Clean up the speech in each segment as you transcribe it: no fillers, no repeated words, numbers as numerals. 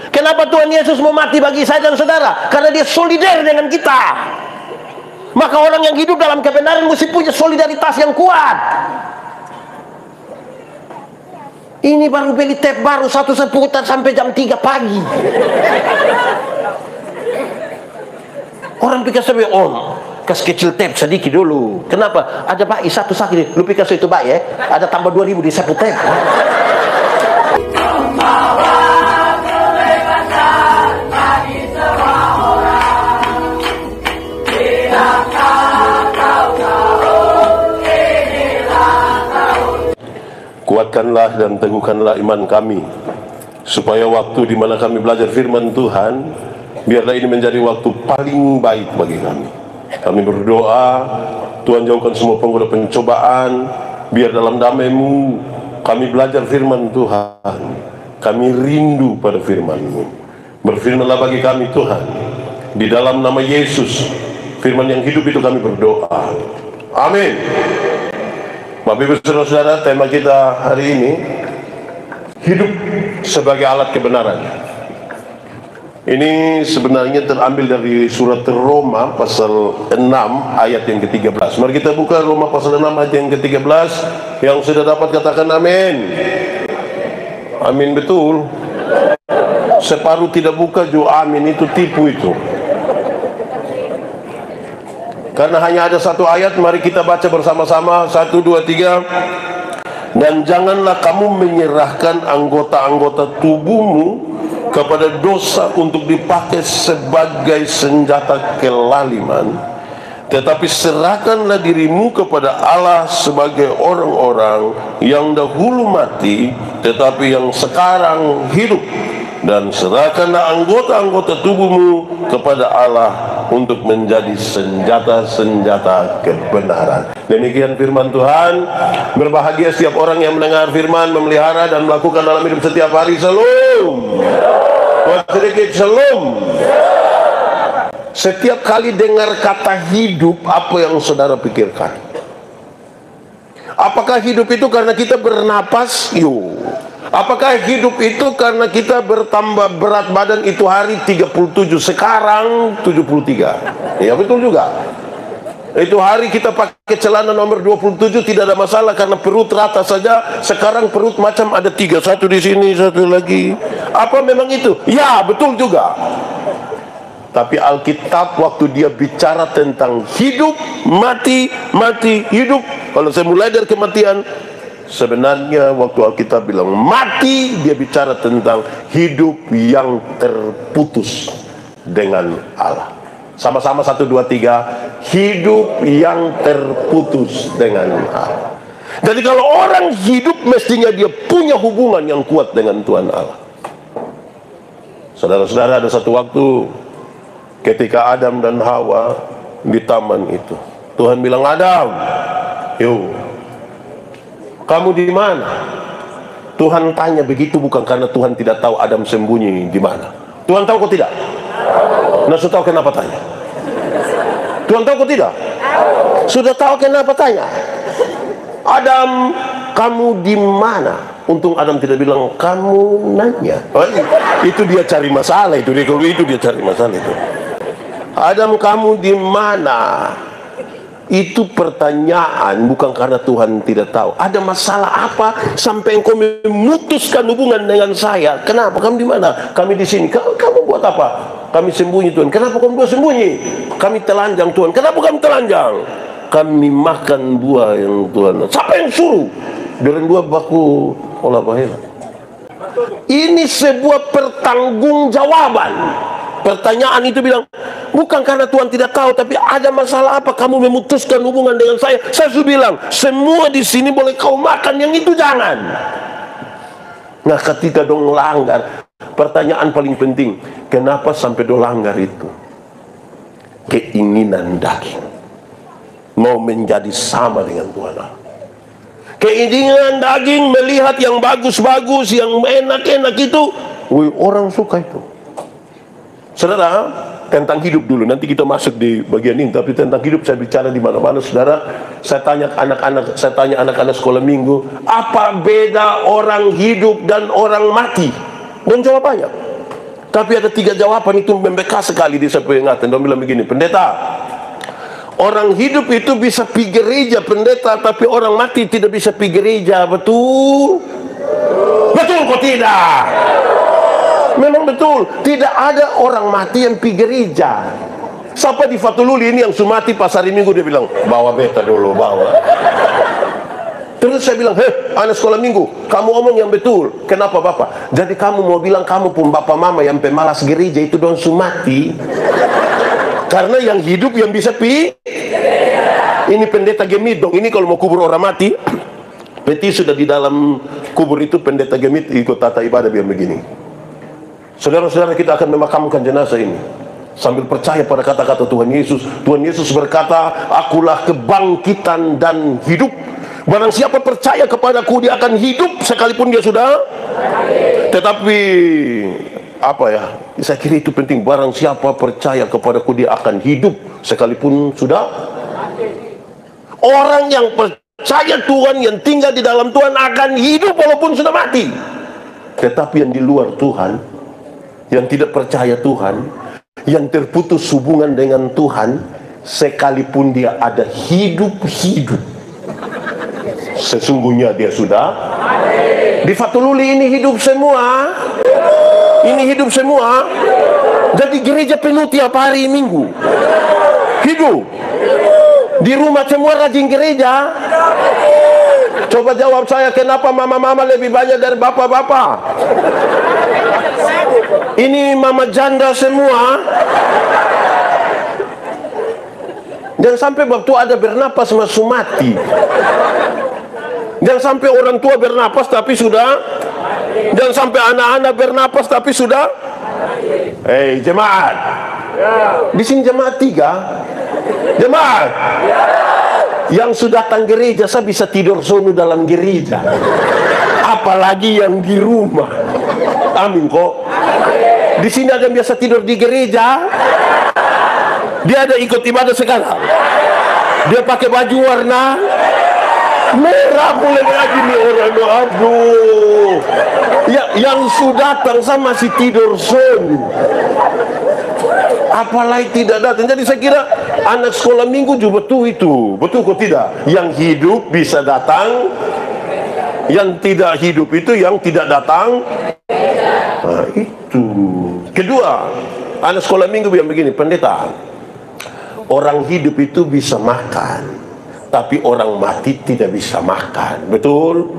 Kenapa Tuhan Yesus mau mati bagi saya dan saudara? Karena dia solider dengan kita. Maka orang yang hidup dalam kebenaran mesti punya solidaritas yang kuat. Ini baru beli tape baru, satu seputar sampai jam 3 pagi. Orang pikir sampai kas kecil tape sedikit dulu. Kenapa? Ada baik satu sakit, lu pikir itu baik ya? Ada tambah 2000 di satu tape. Kuatkanlah dan teguhkanlah iman kami, supaya waktu di mana kami belajar firman Tuhan, biarlah ini menjadi waktu paling baik bagi kami. Kami berdoa, Tuhan jauhkan semua penggoda pencobaan, biar dalam damai-Mu kami belajar firman Tuhan. Kami rindu pada firman-Mu. Berfirmanlah bagi kami Tuhan, di dalam nama Yesus, firman yang hidup itu kami berdoa. Amin. Bapak Ibu Saudara-saudara, tema kita hari ini hidup sebagai alat kebenaran. Ini sebenarnya terambil dari surat Roma pasal 6 ayat yang ke-13. Mari kita buka Roma pasal 6 ayat yang ke-13. Yang sudah dapat katakan amin. Amin betul. Separuh tidak buka juga amin, itu tipu itu. Karena hanya ada satu ayat, mari kita baca bersama-sama. 1, 2, 3. Dan janganlah kamu menyerahkan anggota-anggota tubuhmu kepada dosa untuk dipakai sebagai senjata kelaliman, tetapi serahkanlah dirimu kepada Allah sebagai orang-orang yang dahulu mati, tetapi yang sekarang hidup. Dan serahkanlah anggota-anggota tubuhmu kepada Allah untuk menjadi senjata-senjata kebenaran. Demikian firman Tuhan. Berbahagia setiap orang yang mendengar firman, memelihara dan melakukan dalam hidup setiap hari. Shalom. Buat sedikit shalom. Setiap kali dengar kata hidup, apa yang saudara pikirkan? Apakah hidup itu karena kita bernapas? Apakah hidup itu karena kita bertambah berat badan itu hari 37, sekarang 73? Ya betul juga. Itu hari kita pakai celana nomor 27 tidak ada masalah karena perut rata saja. Sekarang perut macam ada 3, satu di sini, satu lagi. Apa memang itu? Ya betul juga. Tapi Alkitab waktu dia bicara tentang hidup, mati, mati, hidup. Kalau saya mulai dari kematian, sebenarnya waktu Alkitab bilang mati, dia bicara tentang hidup yang terputus dengan Allah. Sama-sama 1, 2, 3. Hidup yang terputus dengan Allah. Jadi kalau orang hidup, mestinya dia punya hubungan yang kuat dengan Tuhan Allah. Saudara-saudara, ada satu waktu ketika Adam dan Hawa di taman itu, Tuhan bilang, Adam, yuk, kamu di mana? Tuhan tanya begitu bukan karena Tuhan tidak tahu Adam sembunyi di mana. Tuhan tahu kok tidak? Nah, sudah tahu kenapa tanya? Tuhan tahu kok tidak? Sudah tahu kenapa tanya? Adam, kamu di mana? Untung Adam tidak bilang kamu nanya. Oh, itu dia cari masalah itu. Kalau itu dia cari masalah itu. Adam, kamu di mana? Itu pertanyaan bukan karena Tuhan tidak tahu. Ada masalah apa sampai engkau memutuskan hubungan dengan saya? Kenapa? Kamu di mana? Kami di sini. Kamu buat apa? Kami sembunyi Tuhan. Kenapa kamu buat sembunyi? Kami telanjang Tuhan. Kenapa kami telanjang? Kami makan buah yang Tuhan. Siapa yang suruh? Dengan buah baku olah bahaya. Ini sebuah pertanggungjawaban. Pertanyaan itu bilang, bukan karena Tuhan tidak tahu, tapi ada masalah apa kamu memutuskan hubungan dengan saya? Saya sudah bilang, semua di sini boleh kau makan, yang itu jangan. Nah, ketika dong langgar, pertanyaan paling penting, kenapa sampai dong langgar itu? Keinginan daging mau menjadi sama dengan Tuhan Allah. Keinginan daging melihat yang bagus-bagus, yang enak-enak itu, orang suka itu. Saudara, tentang hidup dulu, nanti kita masuk di bagian ini. Tapi tentang hidup saya bicara di mana-mana, saudara. Saya tanya anak-anak sekolah minggu, apa beda orang hidup dan orang mati? Dan jawabannya, Tapi ada 3 jawaban itu membekas sekali di saya ingatan. Dia bilang begini, pendeta, orang hidup itu bisa pergi gereja, pendeta, tapi orang mati tidak bisa pergi gereja. Betul? Betul kok tidak? Memang betul. Tidak ada orang mati yang pergi gereja. Siapa di Fatululi ini yang sumati pas hari Minggu, dia bilang, bawa beta dulu, bawa. Terus saya bilang, anak sekolah minggu, kamu omong yang betul. Kenapa Bapak? Jadi kamu mau bilang kamu pun bapak mama yang pemalas gereja itu dong sumati? Karena yang hidup yang bisa pi. Ini pendeta gemit dong. Ini kalau mau kubur orang mati, peti sudah di dalam kubur itu, pendeta gemit ikut tata ibadah biar begini. Saudara-saudara, kita akan memakamkan jenazah ini sambil percaya pada kata-kata Tuhan Yesus. Tuhan Yesus berkata, akulah kebangkitan dan hidup. Barang siapa percaya kepadaku, dia akan hidup sekalipun dia sudah. Tetapi apa ya, saya kira itu penting. Barang siapa percaya kepadaku, dia akan hidup sekalipun sudah. Orang yang percaya Tuhan, yang tinggal di dalam Tuhan akan hidup walaupun sudah mati. Tetapi yang di luar Tuhan, yang tidak percaya Tuhan, yang terputus hubungan dengan Tuhan, sekalipun dia ada hidup-hidup, sesungguhnya dia sudah. Di Fatululi ini hidup semua. Ini hidup semua. Jadi gereja penuh tiap hari Minggu. Hidup. Di rumah semua rajin gereja. Coba jawab saya, kenapa mama-mama lebih banyak dari bapak-bapak? Ini mama janda semua. Jangan sampai waktu ada bernapas masuk mati. Jangan sampai orang tua bernapas tapi sudah. Jangan sampai anak-anak bernapas tapi sudah. Hei jemaat, di sini jemaat 3. Jemaat yang sudah datang gereja, saya bisa tidur sono dalam gereja, apalagi yang di rumah. Amin kok. Di sini ada yang biasa tidur di gereja, dia ada ikut ibadah sekarang, dia pakai baju warna merah, mulai lagi nih orang. Aduh, yang sudah datang sama masih tidur sono, apalagi tidak datang. Jadi saya kira anak sekolah minggu juga betul itu. Betul kok tidak? Yang hidup bisa datang, yang tidak hidup itu yang tidak datang. Nah, itu. Kedua, anak sekolah minggu yang begini, pendeta, orang hidup itu bisa makan, tapi orang mati tidak bisa makan. Betul?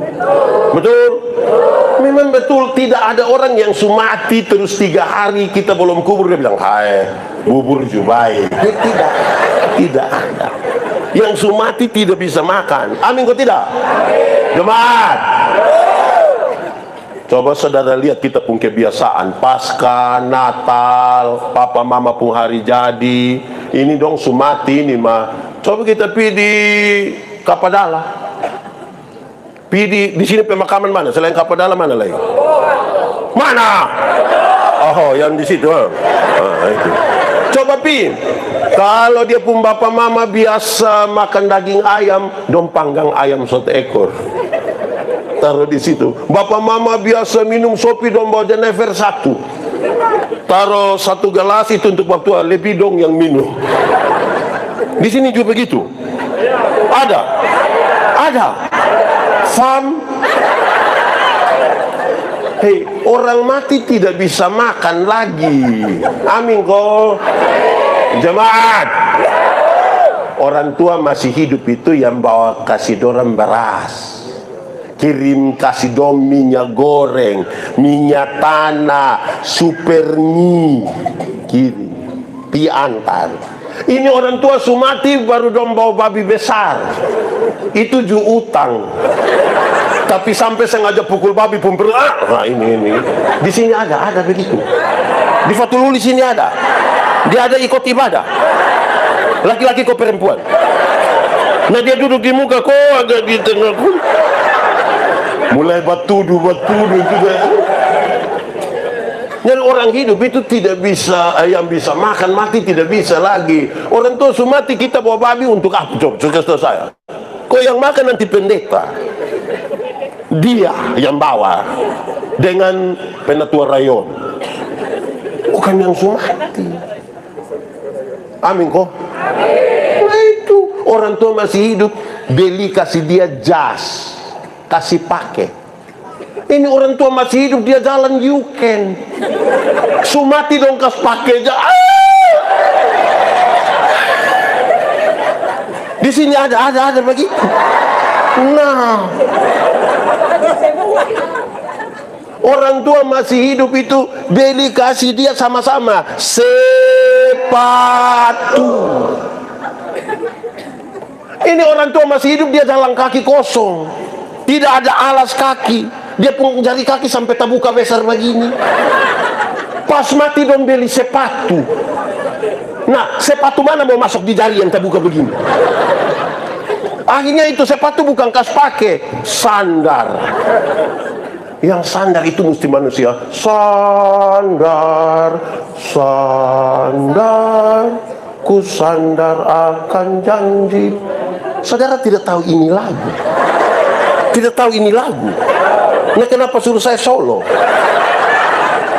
Betul? Memang betul. Tidak ada orang yang sumati terus 3 hari kita belum kubur, dia bilang, hai, bubur jubai. Tidak ada. Yang sumati tidak bisa makan. Amin kok tidak? Jemaat, coba saudara lihat kita pun kebiasaan Paskah, Natal, papa mama pun hari jadi. Ini dong sumati ini mah. Coba kita pergi di Kapadala. Pergi di sini pemakaman mana? Selain Kapadala mana lagi? Mana? Oh, yang di situ. Itu. Coba pergi. Kalau dia pun bapak mama biasa makan daging ayam, dong panggang ayam 1 ekor. Taruh di situ. Bapak mama biasa minum sopi, dong bawa Jenever 1. Taruh 1 gelas itu untuk waktu lebih dong yang minum. Di sini juga begitu. Ada. Fam. Hei, orang mati tidak bisa makan lagi. Amin kok. Jemaat, orang tua masih hidup itu yang bawa kasih dorang beras, kirim kasih dong minyak goreng, minyak tanah, super mie, kirim, pi antar. Ini orang tua sumati baru dong bawa babi besar, itu juga utang. Tapi sampai sengaja pukul babi pun pernah. Nah ini di sini ada begitu. Di Fatululi sini ada. Dia ada ikut ibadah. Laki-laki kok perempuan. Nah dia duduk di muka kok agak di tengah kok. Mulai batudu juga. Dan orang hidup itu tidak bisa, yang bisa makan mati tidak bisa lagi. Orang tua sumati kita bawa babi untuk apa? Coba kasih saya. Kok yang makan nanti pendeta? Dia yang bawa dengan penatua rayon. bukan yang sumati. Amin kok. Nah itu orang tua masih hidup, beli kasih dia jas, kasih pakai. Ini orang tua masih hidup, dia jalan weekend, sumati dong kas pakai aja. Di sini ada begitu. Nah, orang tua masih hidup itu beli kasih dia sama-sama sepatu. Ini orang tua masih hidup, dia jalan kaki kosong, tidak ada alas kaki. Dia pun jari kaki sampai terbuka besar begini. Pas mati dong beli sepatu. Nah, sepatu mana mau masuk di jari yang terbuka begini? Akhirnya itu sepatu bukan kas pakai, sandar. Yang sandar itu mesti manusia. Sandar, sandar, ku sandar akan janji. Saudara tidak tahu ini lagu. Tidak tahu ini lagu. Nah, kenapa suruh saya solo?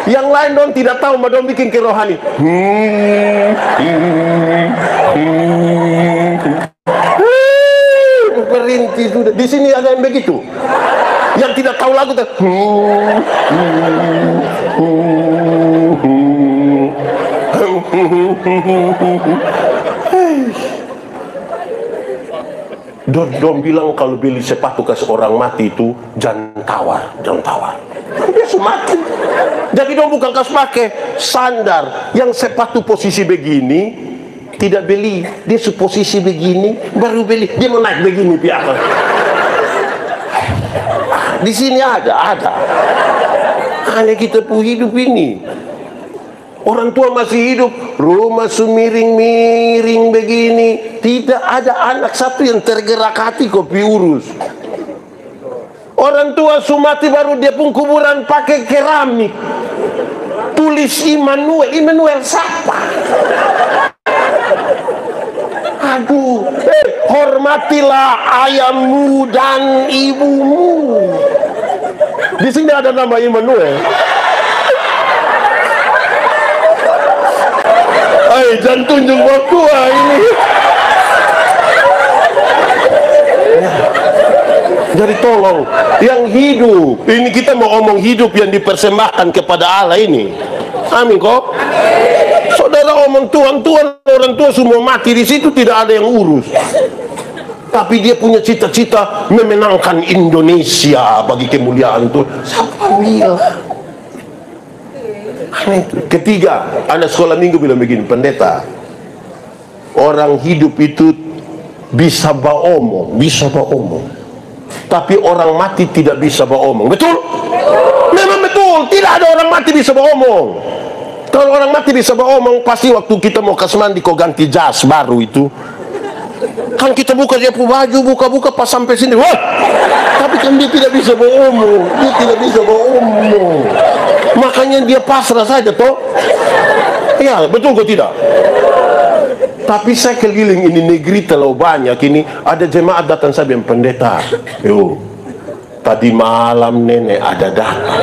Yang lain dong tidak tahu, madom bikin ke rohani. Berhenti sudah. Di sini ada yang begitu. Yang tidak tahu lagu tuh. Dom bilang kalau beli sepatu ke seorang mati itu jangan tawar, jangan tawar. Dia semati. Jadi dom bukan kas pakai, sandar. Yang sepatu posisi begini tidak beli, dia posisi begini baru beli. Dia mau naik begini biar. Di sini ada. Hanya kita pun hidup ini. Orang tua masih hidup, rumah miring-miring begini, tidak ada anak satu yang tergerak hati kopi urus. Orang tua sumati baru dia pun kuburan pakai keramik, tulis Immanuel siapa? Aduh, hormatilah ayahmu dan ibumu. Di sini ada nama Immanuel. Jangan tunjuk waktu ini. Jadi tolong, yang hidup ini kita mau omong hidup yang dipersembahkan kepada Allah ini. Amin kok. Saudara omong Tuhan, orang tua semua mati di situ, tidak ada yang urus. Tapi dia punya cita-cita memenangkan Indonesia bagi kemuliaan Tuhan. Siapa bilang? Ketiga, anak sekolah minggu bilang begini, pendeta, orang hidup itu bisa beromong, tapi orang mati tidak bisa beromong. Betul? Memang betul, tidak ada orang mati bisa beromong. Kalau orang mati bisa beromong, pasti waktu kita mau kasih mandi kau ganti jas baru itu. Kan kita buka dia punya baju, buka-buka pas sampai sini, wah! Tapi kan dia tidak bisa beromong, makanya dia pasrah saja toh. Ya betul kok tidak? Tapi saya keliling ini negeri terlalu banyak ini, ada jemaat datang saya bilang, pendeta, tadi malam nenek ada datang.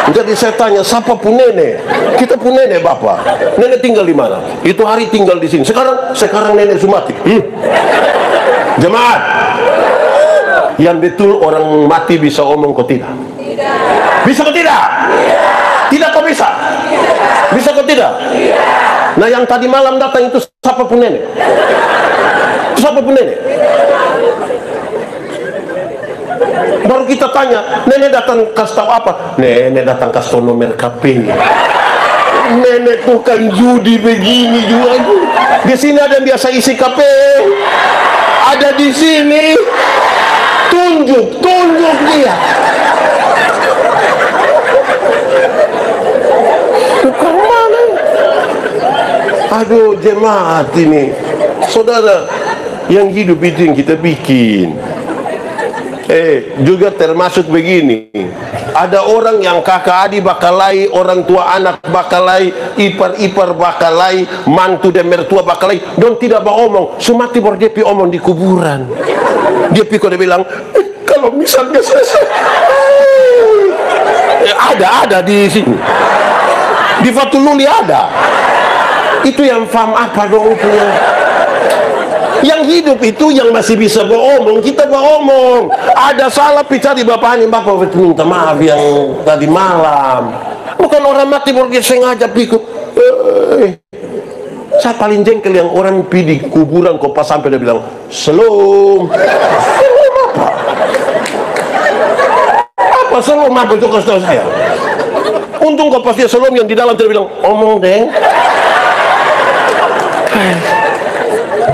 Jadi saya tanya, siapa pun nenek? Kita pun nenek bapak. Nenek tinggal di mana? Itu hari tinggal di sini. Sekarang nenek sumati. Jemaat, yang betul orang mati bisa omong kok tidak? Bisa kok tidak? Tidak kok bisa? Bisa kok tidak? Nah yang tadi malam datang itu siapa pun nenek? Siapa pun nenek? Baru kita tanya, nenek datang kasih tahu apa? Nenek datang kasih tahu nomor KP. Nenek tukang judi begini juga. Di sini ada yang biasa isi KP. Ada di sini. Tunjuk dia. Tukang mana? Aduh jemaat ini. Saudara, yang hidup itu yang kita bikin. Juga termasuk begini, ada orang yang kakak adik bakalai, orang tua anak bakalai, ipar bakalai, mantu dan mertua bakalai, don tidak beromong, sumati baru dia pi omong di kuburan. Dia pi kode bilang, kalau misalnya selesai, ada di sini. Di Fatululi ada. Itu yang faham apa dong itu? Yang hidup itu yang masih bisa beromong, kita beromong. Ada salah bicara di bapak ini, bapak minta maaf yang tadi malam. Bukan orang mati baru dia sengaja pikir. Saya paling jengkel yang orang pergi di kuburan kok pas sampai dia bilang selom. Apa selom apa itu kasih tahu saya? Untung kok pas dia selom yang di dalam dia bilang omong deng.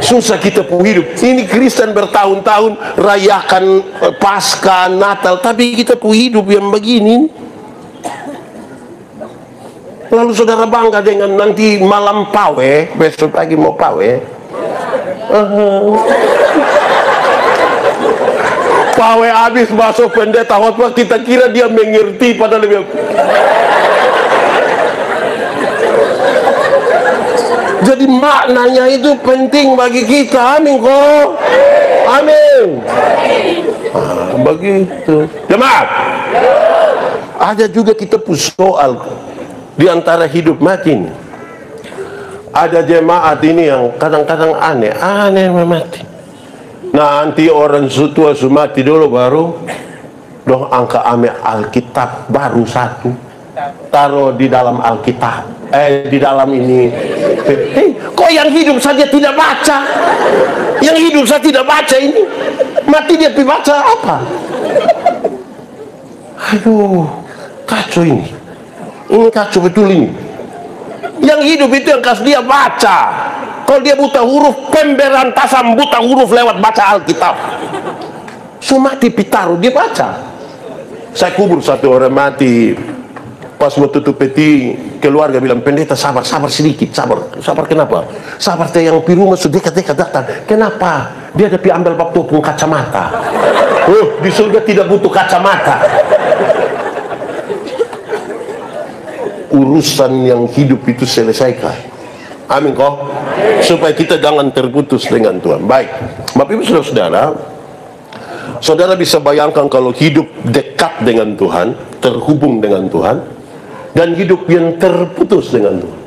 Susah kita pun hidup. Ini Kristen bertahun-tahun rayakan Paskah, Natal, tapi kita pun hidup yang begini. Lalu saudara bangga dengan nanti malam pawe, besok pagi mau pawe. Pawe habis masuk pendeta khotbah, kita kira dia mengerti padahal dia. Jadi maknanya itu penting bagi kita, amin kok, amin. Begitu. Jemaat, ada juga kita pun soal di antara hidup mati ini. Ada jemaat ini yang kadang-kadang aneh mati. Nanti orang tua mati dulu baru dong angka ame Alkitab baru satu taruh di dalam Alkitab. Di dalam ini, kok yang hidup saja tidak baca? Yang hidup saja tidak baca ini, mati dia baca apa? Aduh, kacau ini. Ini kacau betul ini. Yang hidup itu yang kasih dia baca. Kalau dia buta huruf, pemberantasan buta huruf lewat baca Alkitab. Mati pitaruh dia baca. Saya kubur satu orang mati. Pas mau tutup peti, keluarga bilang, pendeta sabar sedikit, sabar kenapa? Sabar teh yang di rumah sudah dekat datang. Kenapa? Dia ada ambil waktu pun kacamata. Di surga tidak butuh kacamata. Urusan yang hidup itu selesaikan. Amin kok. Supaya kita jangan terputus dengan Tuhan. Baik, Bapak Ibu saudara, saudara bisa bayangkan kalau hidup dekat dengan Tuhan, terhubung dengan Tuhan, dan hidup yang terputus dengan Tuhan.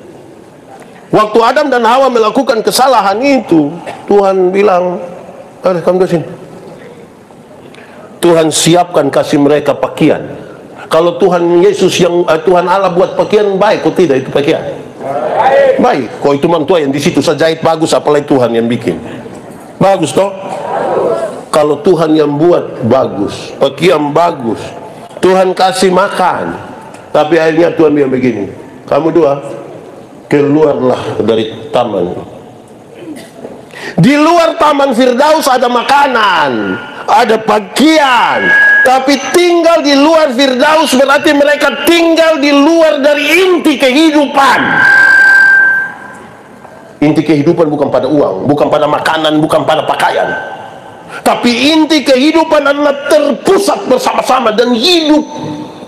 Waktu Adam dan Hawa melakukan kesalahan itu, Tuhan bilang, kamu ke sini. Tuhan siapkan kasih mereka pakaian. Kalau Tuhan Yesus yang Tuhan Allah buat pakaian baik, kok tidak itu pakaian? Baik. Kok itu mantua yang di situ saya jahit bagus, apalagi Tuhan yang bikin. Bagus toh? Kalau Tuhan yang buat bagus, pakaian bagus, Tuhan kasih makan. Tapi akhirnya Tuhan bilang begini, kamu dua keluarlah dari taman. Di luar taman Firdaus ada makanan, ada pakaian, tapi tinggal di luar Firdaus berarti mereka tinggal di luar dari inti kehidupan. Inti kehidupan bukan pada uang, bukan pada makanan, bukan pada pakaian, tapi inti kehidupan adalah terpusat bersama-sama dan hidup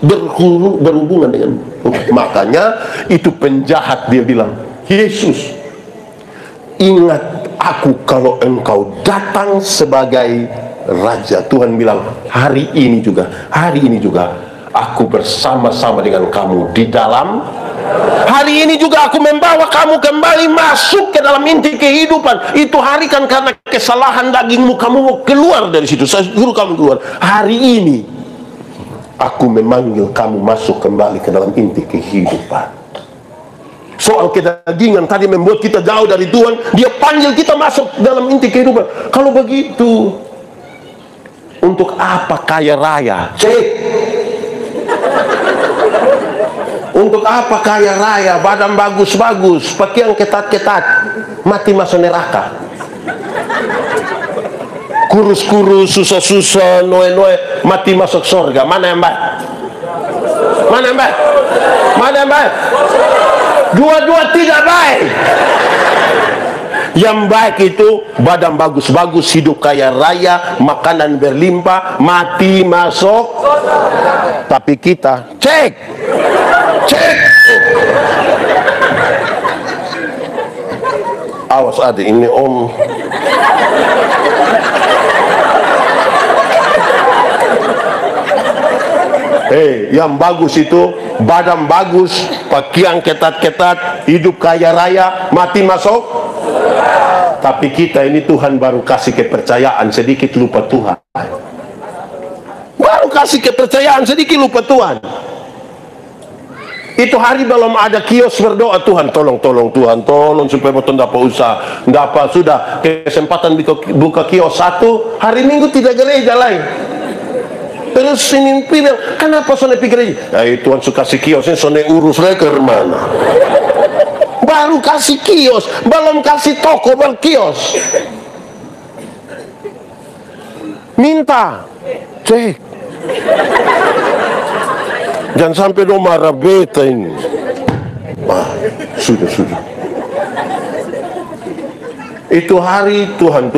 berhubungan dengan. Makanya itu penjahat dia bilang, Yesus, ingat aku kalau engkau datang sebagai raja. Tuhan bilang, hari ini juga aku bersama-sama dengan kamu di dalam. Hari ini juga aku membawa kamu kembali masuk ke dalam inti kehidupan. Itu hari kan karena kesalahan dagingmu kamu mau keluar dari situ. Saya suruh kamu keluar. Hari ini aku memanggil kamu masuk kembali ke dalam inti kehidupan. Soal kedagingan tadi membuat kita jauh dari Tuhan, dia panggil kita masuk dalam inti kehidupan. Kalau begitu, untuk apa kaya raya? Cek. Untuk apa kaya raya, badan bagus-bagus, pakaian ketat-ketat, mati masuk neraka? Kurus-kurus, susah-susah, noe-noe, mati masuk surga. Mana yang baik? Mana yang baik? Mana yang baik? Dua-dua tidak baik. Yang baik itu badan bagus-bagus, hidup kaya raya, makanan berlimpah, mati masuk. Tapi kita cek. Awas adik, ini om. Yang bagus itu badan bagus, pakaian ketat-ketat, hidup kaya raya, mati masuk. Tapi kita ini Tuhan baru kasih kepercayaan, sedikit lupa Tuhan. Baru kasih kepercayaan, sedikit lupa Tuhan. Itu hari belum ada kios berdoa, Tuhan tolong Tuhan, tolong supaya betul dapat usaha. Dapat sudah kesempatan buka kios satu, hari Minggu tidak gereja lain. Terus Senin bilang, kenapa sone pergi gereja? Tuhan suka kasih kiosnya, sone urus mereka mana? Baru kasih kios, belum kasih toko, baru kios. Minta, cek. Jangan sampai dong marah beta ini. Sudah. Itu hari Tuhan,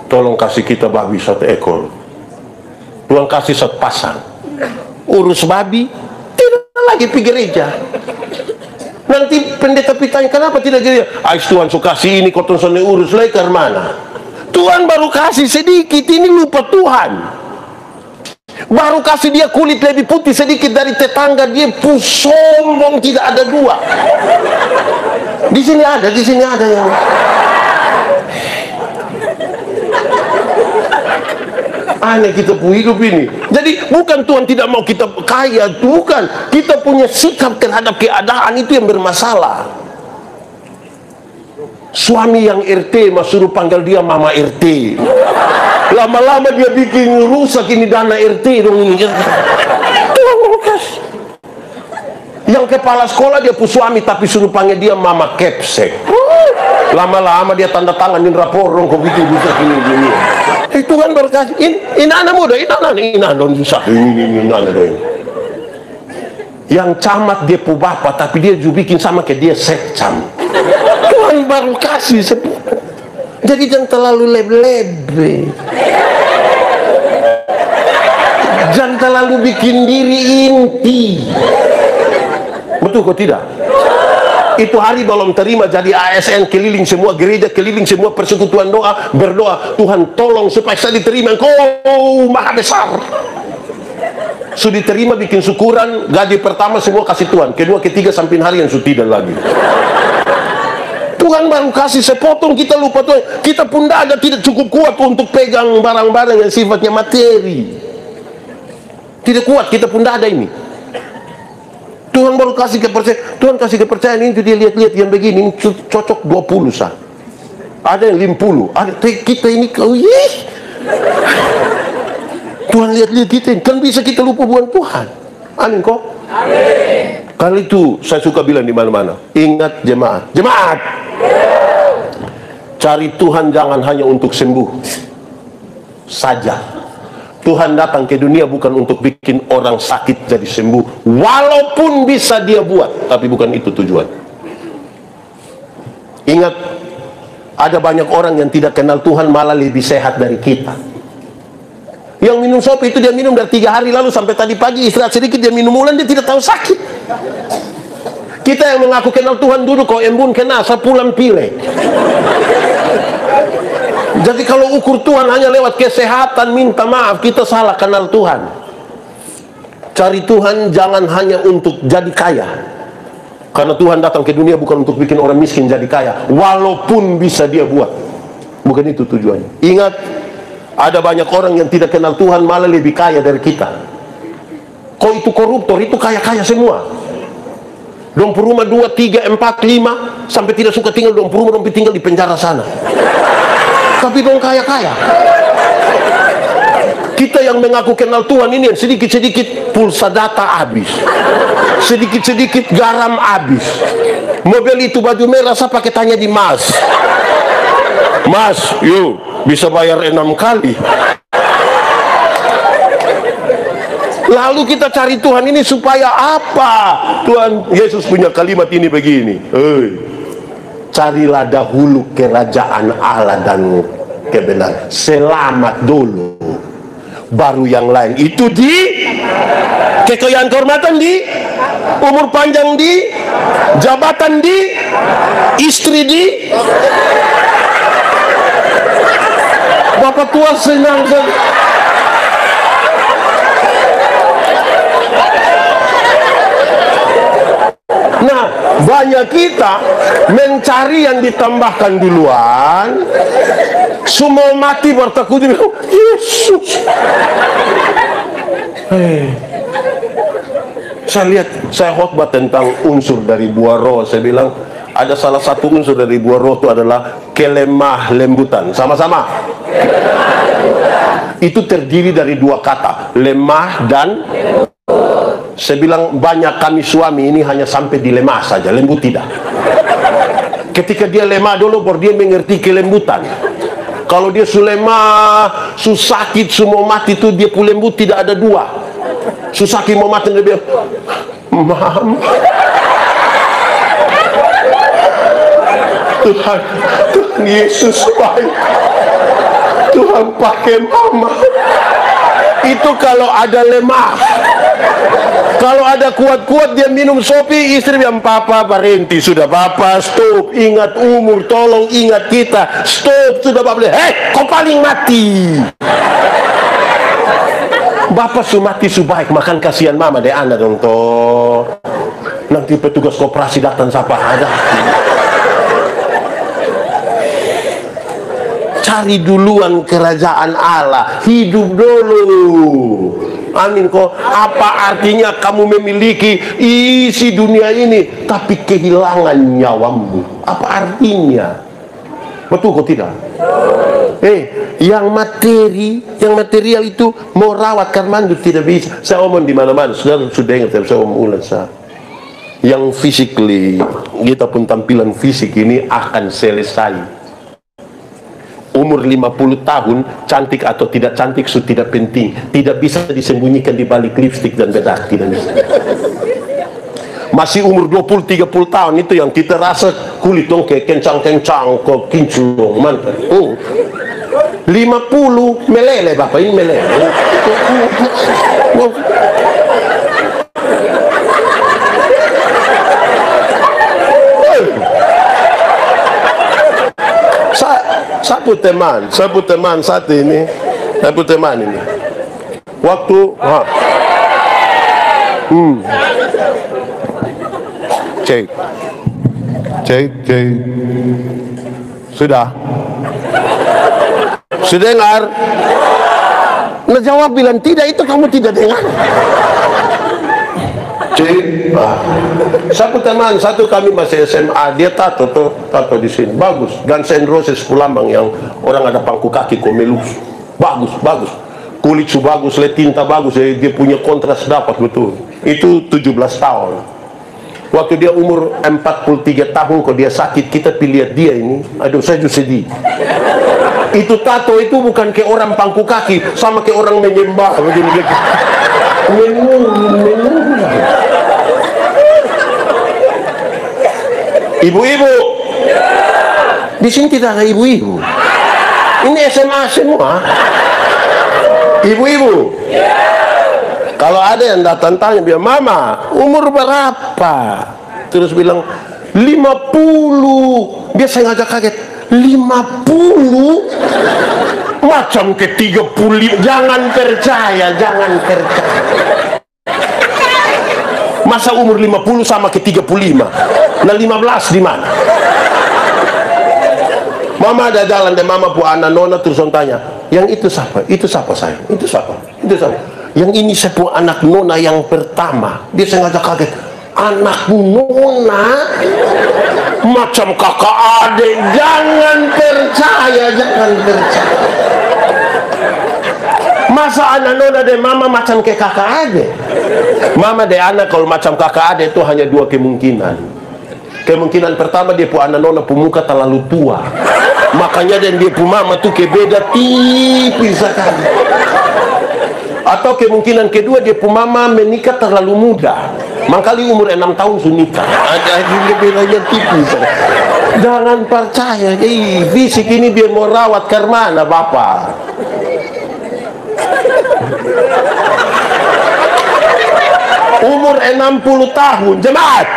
tolong kasih kita babi 1 ekor. Tuhan kasih 1 pasang. Urus babi, tidak lagi pergi gereja. Nanti pendeta pitanya, kenapa tidak gereja? Tuhan suka kasih ini, koton sone urus lekar mana? Tuhan baru kasih sedikit, ini lupa Tuhan. Baru kasih dia kulit lebih putih sedikit dari tetangga, dia sombong, tidak ada 2. Di sini ada yang aneh kita hidup ini. Jadi bukan Tuhan tidak mau kita kaya, bukan. Kita punya sikap terhadap keadaan itu yang bermasalah. Suami yang RT suruh panggil dia Mama RT. Lama-lama dia bikin rusak ini dana RT dong. Yang kepala sekolah dia suami tapi suruh panggil dia Mama Kepsek. Lama-lama dia tanda tangan di rapor dong, kok gitu bisa ini. Tuhan berkasih. Ini anak muda, ini don susah. Ini anak don. Yang camat dia pu bapak tapi dia juga bikin sama kayak dia sekcam. Tuhan baru kasih. Jadi jangan terlalu lebe-lebe. Jangan terlalu bikin diri inti. Betul kok tidak? Itu hari belum terima jadi ASN, keliling semua gereja, keliling semua persekutuan doa, berdoa, Tuhan tolong supaya saya diterima, Engkau maha besar. Sudah diterima, bikin syukuran, gaji pertama semua kasih Tuhan, kedua, ketiga, sampai hari yang sudah tidak lagi. Tuhan baru kasih sepotong, kita lupa Tuhan. Kita pun tidak cukup kuat untuk pegang barang-barang yang sifatnya materi. Tidak kuat, kita pun ada ini. Tuhan baru kasih kepercayaan. Tuhan kasih kepercayaan ini, dia lihat-lihat yang begini, ini cocok 20 sah. Ada yang 50. Ada kita ini Tuhan lihat-lihat kita ini. Kan bisa kita lupa bukan Tuhan. Amin kok. Amin. Kali itu saya suka bilang di mana-mana. Ingat jemaat. Cari Tuhan jangan hanya untuk sembuh saja. Tuhan datang ke dunia bukan untuk bikin orang sakit jadi sembuh, walaupun bisa dia buat, tapi bukan itu tujuan. Ingat, ada banyak orang yang tidak kenal Tuhan malah lebih sehat dari kita. Yang minum sop itu dia minum dari 3 hari lalu sampai tadi pagi, istirahat sedikit dia minum ulang, dia tidak tahu sakit. Kita yang mengaku kenal Tuhan dulu, kau embun kena sepulang pilek. Jadi kalau ukur Tuhan hanya lewat kesehatan, minta maaf, kita salah kenal Tuhan. Cari Tuhan jangan hanya untuk jadi kaya. Karena Tuhan datang ke dunia bukan untuk bikin orang miskin jadi kaya, walaupun bisa dia buat. Bukan itu tujuannya. Ingat, ada banyak orang yang tidak kenal Tuhan malah lebih kaya dari kita. Kok itu koruptor, itu kaya-kaya semua. Dong rumah 2, 3, 4, 5, sampai tidak suka tinggal dong rumah, dong tinggal di penjara sana. Tapi dong kaya-kaya. Kita yang mengaku kenal Tuhan ini sedikit-sedikit pulsa data habis, sedikit-sedikit garam habis. Mobil itu baju merah, saya pakai tanya di Mas, yuk bisa bayar 6 kali. Lalu kita cari Tuhan ini supaya apa? Tuhan Yesus punya kalimat ini begini, carilah dahulu kerajaan Allah dan kebenaran, selamat dulu, baru yang lain itu di kekayaan, kehormatan di, umur panjang di, jabatan di, istri di. Bapak tua senang. Banyak kita mencari yang ditambahkan duluan, semua mati bertakut bilang Yesus. Saya lihat, saya khotbah tentang unsur dari buah roh. Saya bilang ada salah satu unsur dari buah roh itu adalah kelemah lembutan. Sama-sama. Itu terdiri dari dua kata, lemah dan. Saya bilang banyak kami suami ini hanya sampai di lemah saja, lembut tidak. Ketika dia lemah dulu baru dia mengerti kelembutan. Kalau dia lemah, sakit, semua mati itu dia pun lembut, tidak ada dua. Sakit mau mati dia bilang, Mama. Tuhan Yesus baik. Tuhan pakai mama. Itu kalau ada lemah. Kalau ada kuat-kuat dia minum sopi, istri bilang, Papa berhenti sudah, Papa stop, ingat umur, tolong ingat kita, stop sudah, Papa. Kau paling mati. Bapak su mati su baik, makan kasihan mama deh anda dong toh. Nanti petugas koperasi datang siapa ada. Cari duluan kerajaan Allah, hidup dulu. Amin kok. Apa artinya kamu memiliki isi dunia ini tapi kehilangan nyawamu? Apa artinya? Betul kok tidak? Yang material itu mau rawat karmandu tidak bisa. Saya omong di mana-mana, saudara sudah dengar saya omong ulang saya. Yang physically, kita pun tampilan fisik ini akan selesai. Umur 50 tahun, cantik atau tidak cantik sudah tidak penting. Tidak bisa disembunyikan di balik lipstik dan bedak, tidak bisa. Masih umur 20-30 tahun itu yang kita rasa kulit dong kayak kencang-kencang, kok kinclong, mantap. 50 meleleh Bapak, ini meleleh. Satu teman satu ini, satu teman ini. Waktu cek. Sudah dengar? Nah jawab bilang tidak, itu kamu tidak dengar. Satu teman, satu kami masih SMA, dia tato di sini, bagus. Guns N' Roses Pulambang yang orang ada pangku kaki komelus, bagus. Kulit su bagus, tinta bagus, dia punya kontras dapat betul. Itu 17 tahun. Waktu dia umur 43 tahun, kok dia sakit, kita lihat dia ini, aduh saya juga sedih. Itu tato itu bukan kayak orang pangku kaki, sama kayak orang menyembah begini. Ibu-ibu, di sini tidak ada ibu-ibu. Ini SMA semua. Ibu-ibu, kalau ada yang datang tanya, bilang, Mama, umur berapa? Terus bilang 50. Dia saya ngajak kaget, 50? Macam ke 35. Jangan percaya. Masa umur 50 sama ke 35? Nah 15 di mana? Mama ada jalan deh, mama bu anak nona terus tanya, yang itu siapa? Itu siapa sayang? Itu siapa? Yang ini saya bu anak nona yang pertama. Dia saya ngajak kaget, anak nona macam kakak adik. Jangan percaya. Masa anak nona dan mama macam kayak kakak adik? Mama dan anak kalau macam kakak adik itu hanya dua kemungkinan. Kemungkinan pertama, dia pu anak nona pu muka terlalu tua, makanya dan dia pu mama tuh kayak beda tipis sekali. Atau kemungkinan kedua, dia pu mama menikah terlalu muda, makanya umur 6 tahun sudah nikah. Ada juga bedanya tipis. Jangan percaya. Fisik ini biar mau rawat ke mana Bapak? Umur 60 tahun, jemaat.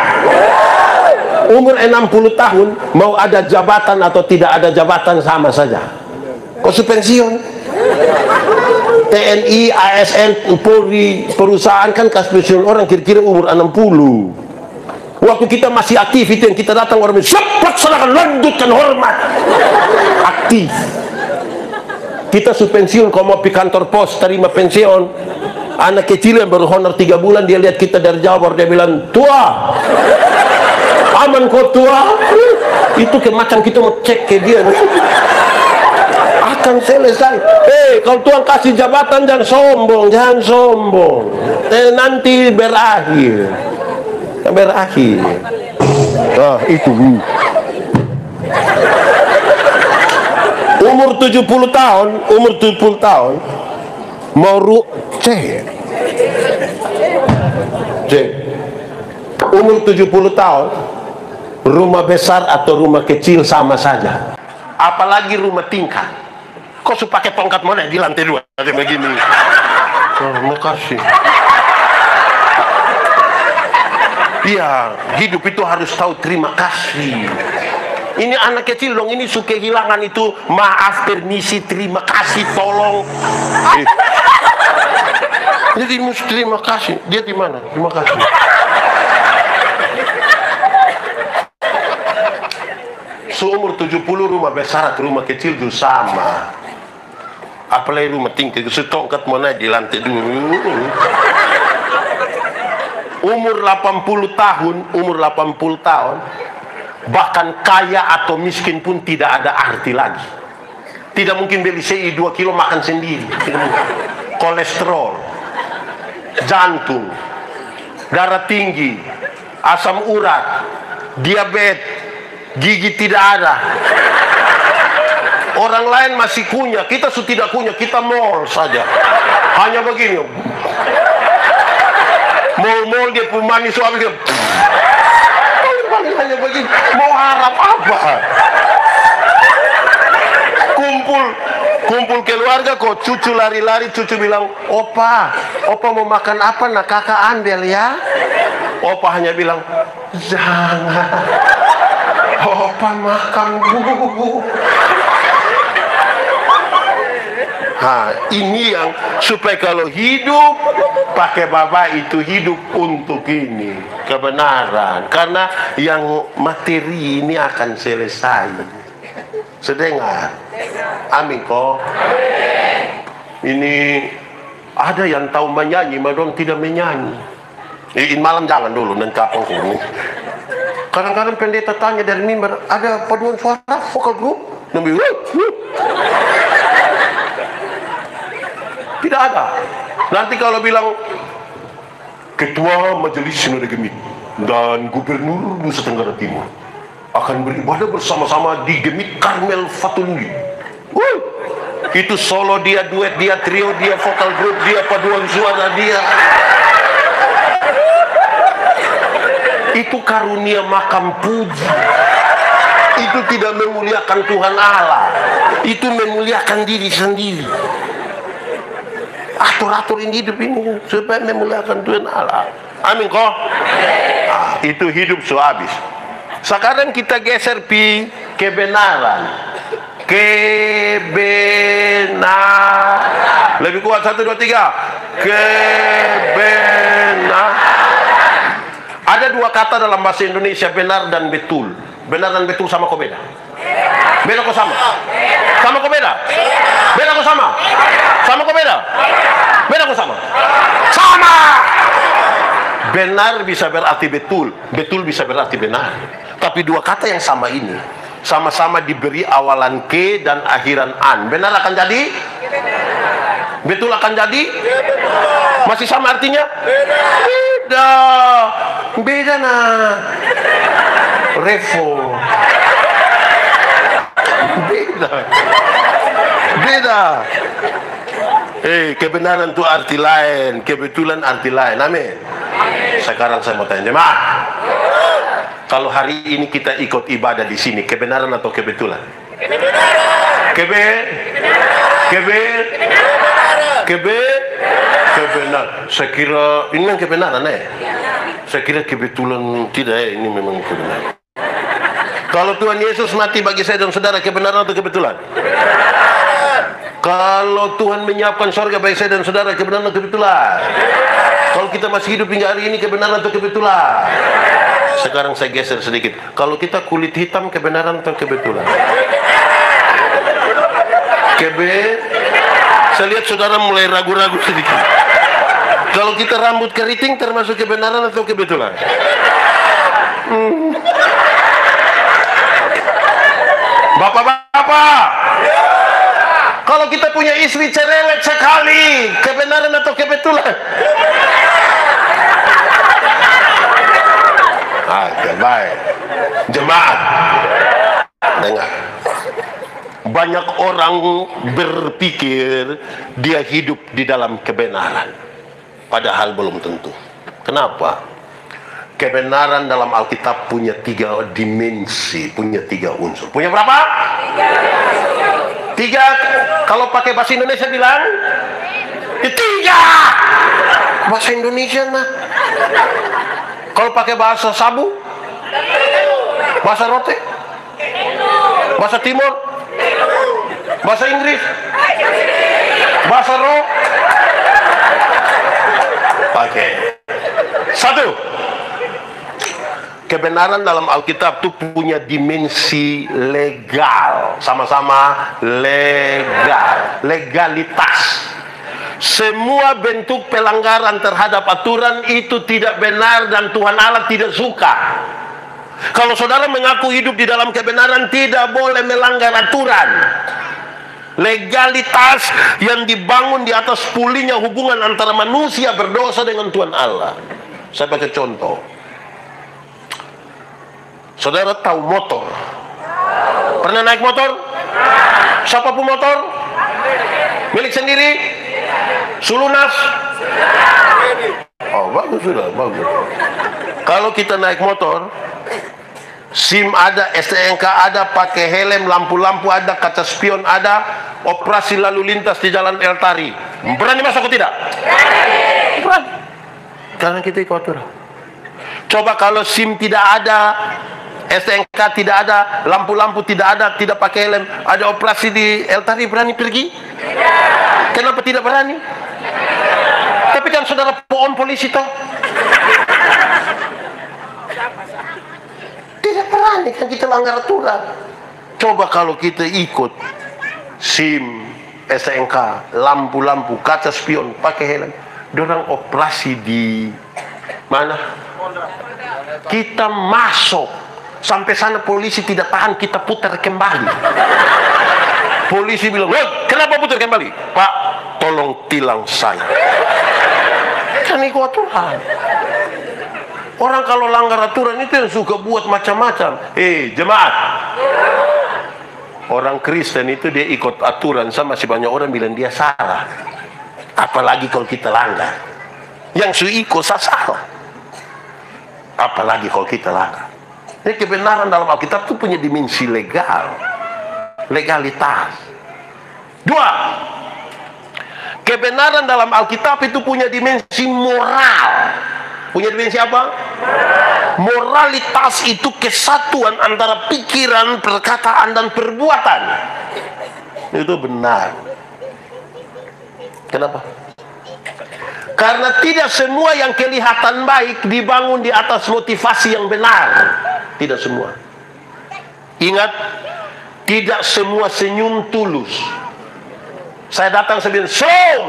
Umur 60 tahun, mau ada jabatan atau tidak ada jabatan sama saja. Kok pensiun? TNI, ASN, Polri, perusahaan kan kas pensiun orang kira-kira umur 60. Waktu kita masih aktif itu yang kita datang orang bilang, siap, laksanakan, lanjutkan, hormat. Aktif. Kita pensiun, kalau mau pergi kantor pos terima pensiun, anak kecil yang baru honor 3 bulan, dia lihat kita dari jauh, dia bilang, tua, aman kok tua. Itu macam kita mau cek ke dia, akan selesai. Kalau Tuhan kasih jabatan, jangan sombong, jangan sombong. Nanti berakhir. Nah, itu. Umur 70 tahun, mau cek. Umur 70 tahun, rumah besar atau rumah kecil sama saja. Apalagi rumah tingkat. Kok suka pakai tongkat mana di lantai 2 kayak begini. Makasih. Iya, hidup itu harus tahu terima kasih. Ini anak kecil dong, ini suka kehilangan itu maaf, permisi, terima kasih, tolong. Jadi mesti terima kasih. Dia di mana? Terima kasih. Seumur 70 rumah besar atau rumah kecil itu sama. Apalagi rumah tinggi, setongkat mana di lantai 2. Umur 80 tahun, bahkan kaya atau miskin pun tidak ada arti lagi. Tidak mungkin beli CI 2 kilo makan sendiri. Kolesterol, jantung, darah tinggi, asam urat, diabetes, gigi tidak ada. Orang lain masih kunyah, kita sudah tidak kunyah, kita mall saja. Hanya begini. Mall dia pemanis suami dia. Hanya begini. Mau harap apa? Kumpul keluarga kok, cucu lari-lari, cucu bilang, opa mau makan apa? Nak kakak ambil ya. Opa hanya bilang, jangan. Opa makan dulu. Ini yang supaya kalau hidup pakai bapak itu hidup untuk ini kebenaran, karena yang materi ini akan selesai. Sedengar, amin kok. Ini ada yang tahu menyanyi, madong tidak menyanyi. In malam jangan dulu, nanti kapal ini. Kadang-kadang pendeta tanya dari mimbar, ada paduan suara vokal grup? Tidak ada. Nanti kalau bilang Ketua Majelis Sinode Gemit dan Gubernur Nusa Tenggara Timur akan beribadah bersama-sama di Gemit Karmel Fatulli. Itu solo dia, duet dia, trio dia, vokal grup dia, paduan suara dia. Itu karunia makam puji. Itu tidak memuliakan Tuhan Allah. Itu memuliakan diri sendiri. Atur-aturin hidup ini supaya memuliakan Tuhan Allah. Amin kok. Itu hidup habis. Sekarang kita geser kebenaran. Kebenaran. Lebih kuat 1, 2, 3. Kebenaran. Ada 2 kata dalam bahasa Indonesia, benar dan betul. Benar dan betul sama kok beda? Beda kok sama? Sama kok beda? Beda kok sama? Sama kok beda? Beda kok sama? Sama! Benar bisa berarti betul, betul bisa berarti benar. Tapi 2 kata yang sama ini sama-sama diberi awalan ke dan akhiran an. Benar akan jadi? Betul akan jadi? Masih sama artinya? Beda. Beda nah. Revo. Beda. Kebenaran itu arti lain, kebetulan arti lain. Amin. Sekarang saya mau tanya jemaah, kalau hari ini kita ikut ibadah di sini, kebenaran atau kebetulan? Kebenaran. Saya kira ini yang kebenaran Saya kira kebetulan tidak ini memang kebenaran. Kalau Tuhan Yesus mati bagi saya dan saudara, kebenaran atau kebetulan? Kalau Tuhan menyiapkan surga bagi saya dan saudara, kebenaran atau kebetulan? Kalau kita masih hidup hingga hari ini, kebenaran atau kebetulan? Sekarang saya geser sedikit. Kalau kita kulit hitam, kebenaran atau kebetulan? Saya lihat saudara mulai ragu-ragu sedikit. Kalau kita rambut keriting, termasuk kebenaran atau kebetulan? Bapak-bapak, kalau kita punya istri cerewet sekali, kebenaran atau kebetulan? Oke, baik. Jemaat, dengar. Banyak orang berpikir dia hidup di dalam kebenaran, padahal belum tentu. Kenapa? Kebenaran dalam Alkitab punya 3 dimensi, punya 3 unsur. Punya berapa? 3. Kalau pakai bahasa Indonesia bilang 3. Bahasa Indonesia nah. Kalau pakai bahasa Sabu, bahasa Rote, bahasa Timur, bahasa Inggris, bahasa Roh. Oke. 1. Kebenaran dalam Alkitab itu punya dimensi legal. Sama-sama legal. Legalitas. Semua bentuk pelanggaran terhadap aturan itu tidak benar dan Tuhan Allah tidak suka. Kalau saudara mengaku hidup di dalam kebenaran, tidak boleh melanggar aturan. Legalitas yang dibangun di atas pulihnya hubungan antara manusia berdosa dengan Tuhan Allah. Saya pakai contoh. Saudara tahu motor? Pernah naik motor? Siapa pun motor? Milik sendiri? Sulunas? Oh, bagus sudah, bagus. Kalau kita naik motor, SIM ada, STNK ada, pakai helm, lampu-lampu ada, kaca spion ada, operasi lalu lintas di jalan El Tari. Berani masuk atau tidak? Berani. Karena kita ikut aturan. Coba kalau SIM tidak ada, STNK tidak ada, lampu-lampu tidak ada, tidak pakai helm, ada operasi di El Tari, berani pergi? Kenapa tidak berani? Tapi kan saudara pohon polisi toh. Tidak berani kan kita langgar aturan. Coba kalau kita ikut SIM, STNK, lampu-lampu, kaca spion, pakai helm, dorang operasi di mana? Kita masuk sampai sana polisi tidak tahan, kita putar kembali. Polisi bilang, kenapa putar kembali? Pak, tolong tilang saya. Kan ikut aturan. Orang kalau langgar aturan itu yang suka buat macam-macam. Jemaat, orang Kristen itu dia ikut aturan, sama masih banyak orang bilang dia salah. Apalagi kalau kita langgar. Yang su ikut salah. Apalagi kalau kita langgar. Ini kebenaran dalam Alkitab itu punya dimensi legal, legalitas. 2. Kebenaran dalam Alkitab itu punya dimensi moral. Punya dimensi apa? Moralitas itu kesatuan antara pikiran, perkataan, dan perbuatan. Itu benar. Kenapa? Karena tidak semua yang kelihatan baik dibangun di atas motivasi yang benar. Tidak semua. Ingat, tidak semua senyum tulus. Saya datang sebilang,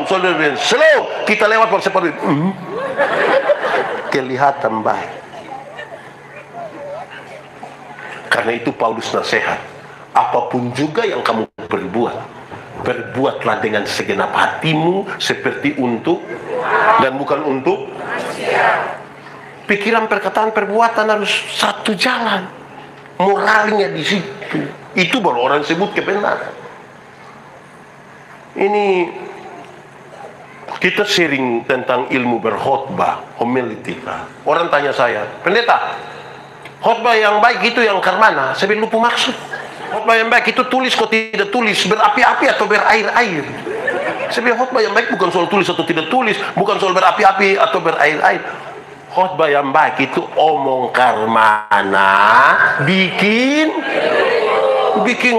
saudara bilang, slow. Kita lewat seperti kelihatan baik. Karena itu Paulus nasihat, apapun juga yang kamu berbuat, berbuatlah dengan segenap hatimu seperti untuk dan bukan untuk manusia. Pikiran, perkataan, perbuatan harus satu jalan. Moralnya di situ. Itu baru orang sebut kebenaran. Ini kita sharing tentang ilmu berkhotbah, homiletika. Orang tanya saya, pendeta, khotbah yang baik itu yang mana? Saya bilang lupa maksud. Khotbah yang baik itu tulis kok tidak tulis, berapi-api atau berair-air. Saya bilang khotbah yang baik bukan soal tulis atau tidak tulis, bukan soal berapi-api atau berair-air. Khotbah yang baik itu omong karmana, bikin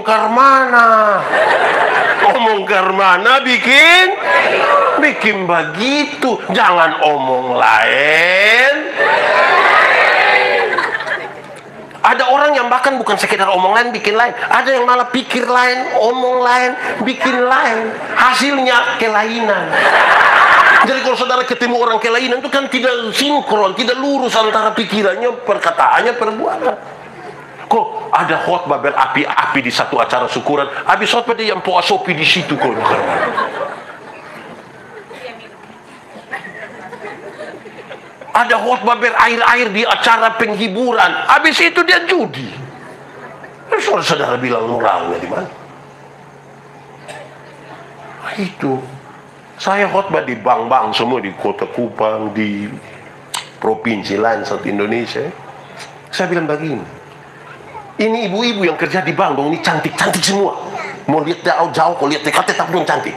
karmana. Omong karmana, bikin begitu. Jangan omong lain. Ada orang yang bahkan bukan sekedar omong lain, bikin lain. Ada yang malah pikir lain, omong lain, bikin lain. Hasilnya kelainan. Jadi kalau saudara ketemu orang kelainan itu kan tidak sinkron, tidak lurus antara pikirannya, perkataannya, perbuatan. Kok ada khotbah berapi-api di satu acara syukuran, habis khotbah dia yang poasopi di situ kok. Ada khotbah berair-air di acara penghiburan, habis itu dia judi. Saudara bilang moralnya di mana? Itu saya khotbah di bank-bank semua, di Kota Kupang, di provinsi lain satu Indonesia. Saya bilang begini, ini ibu-ibu yang kerja di bank dong, ini cantik-cantik semua. Mau lihat jauh-jauh, kalau lihat dekat tetap dong cantik.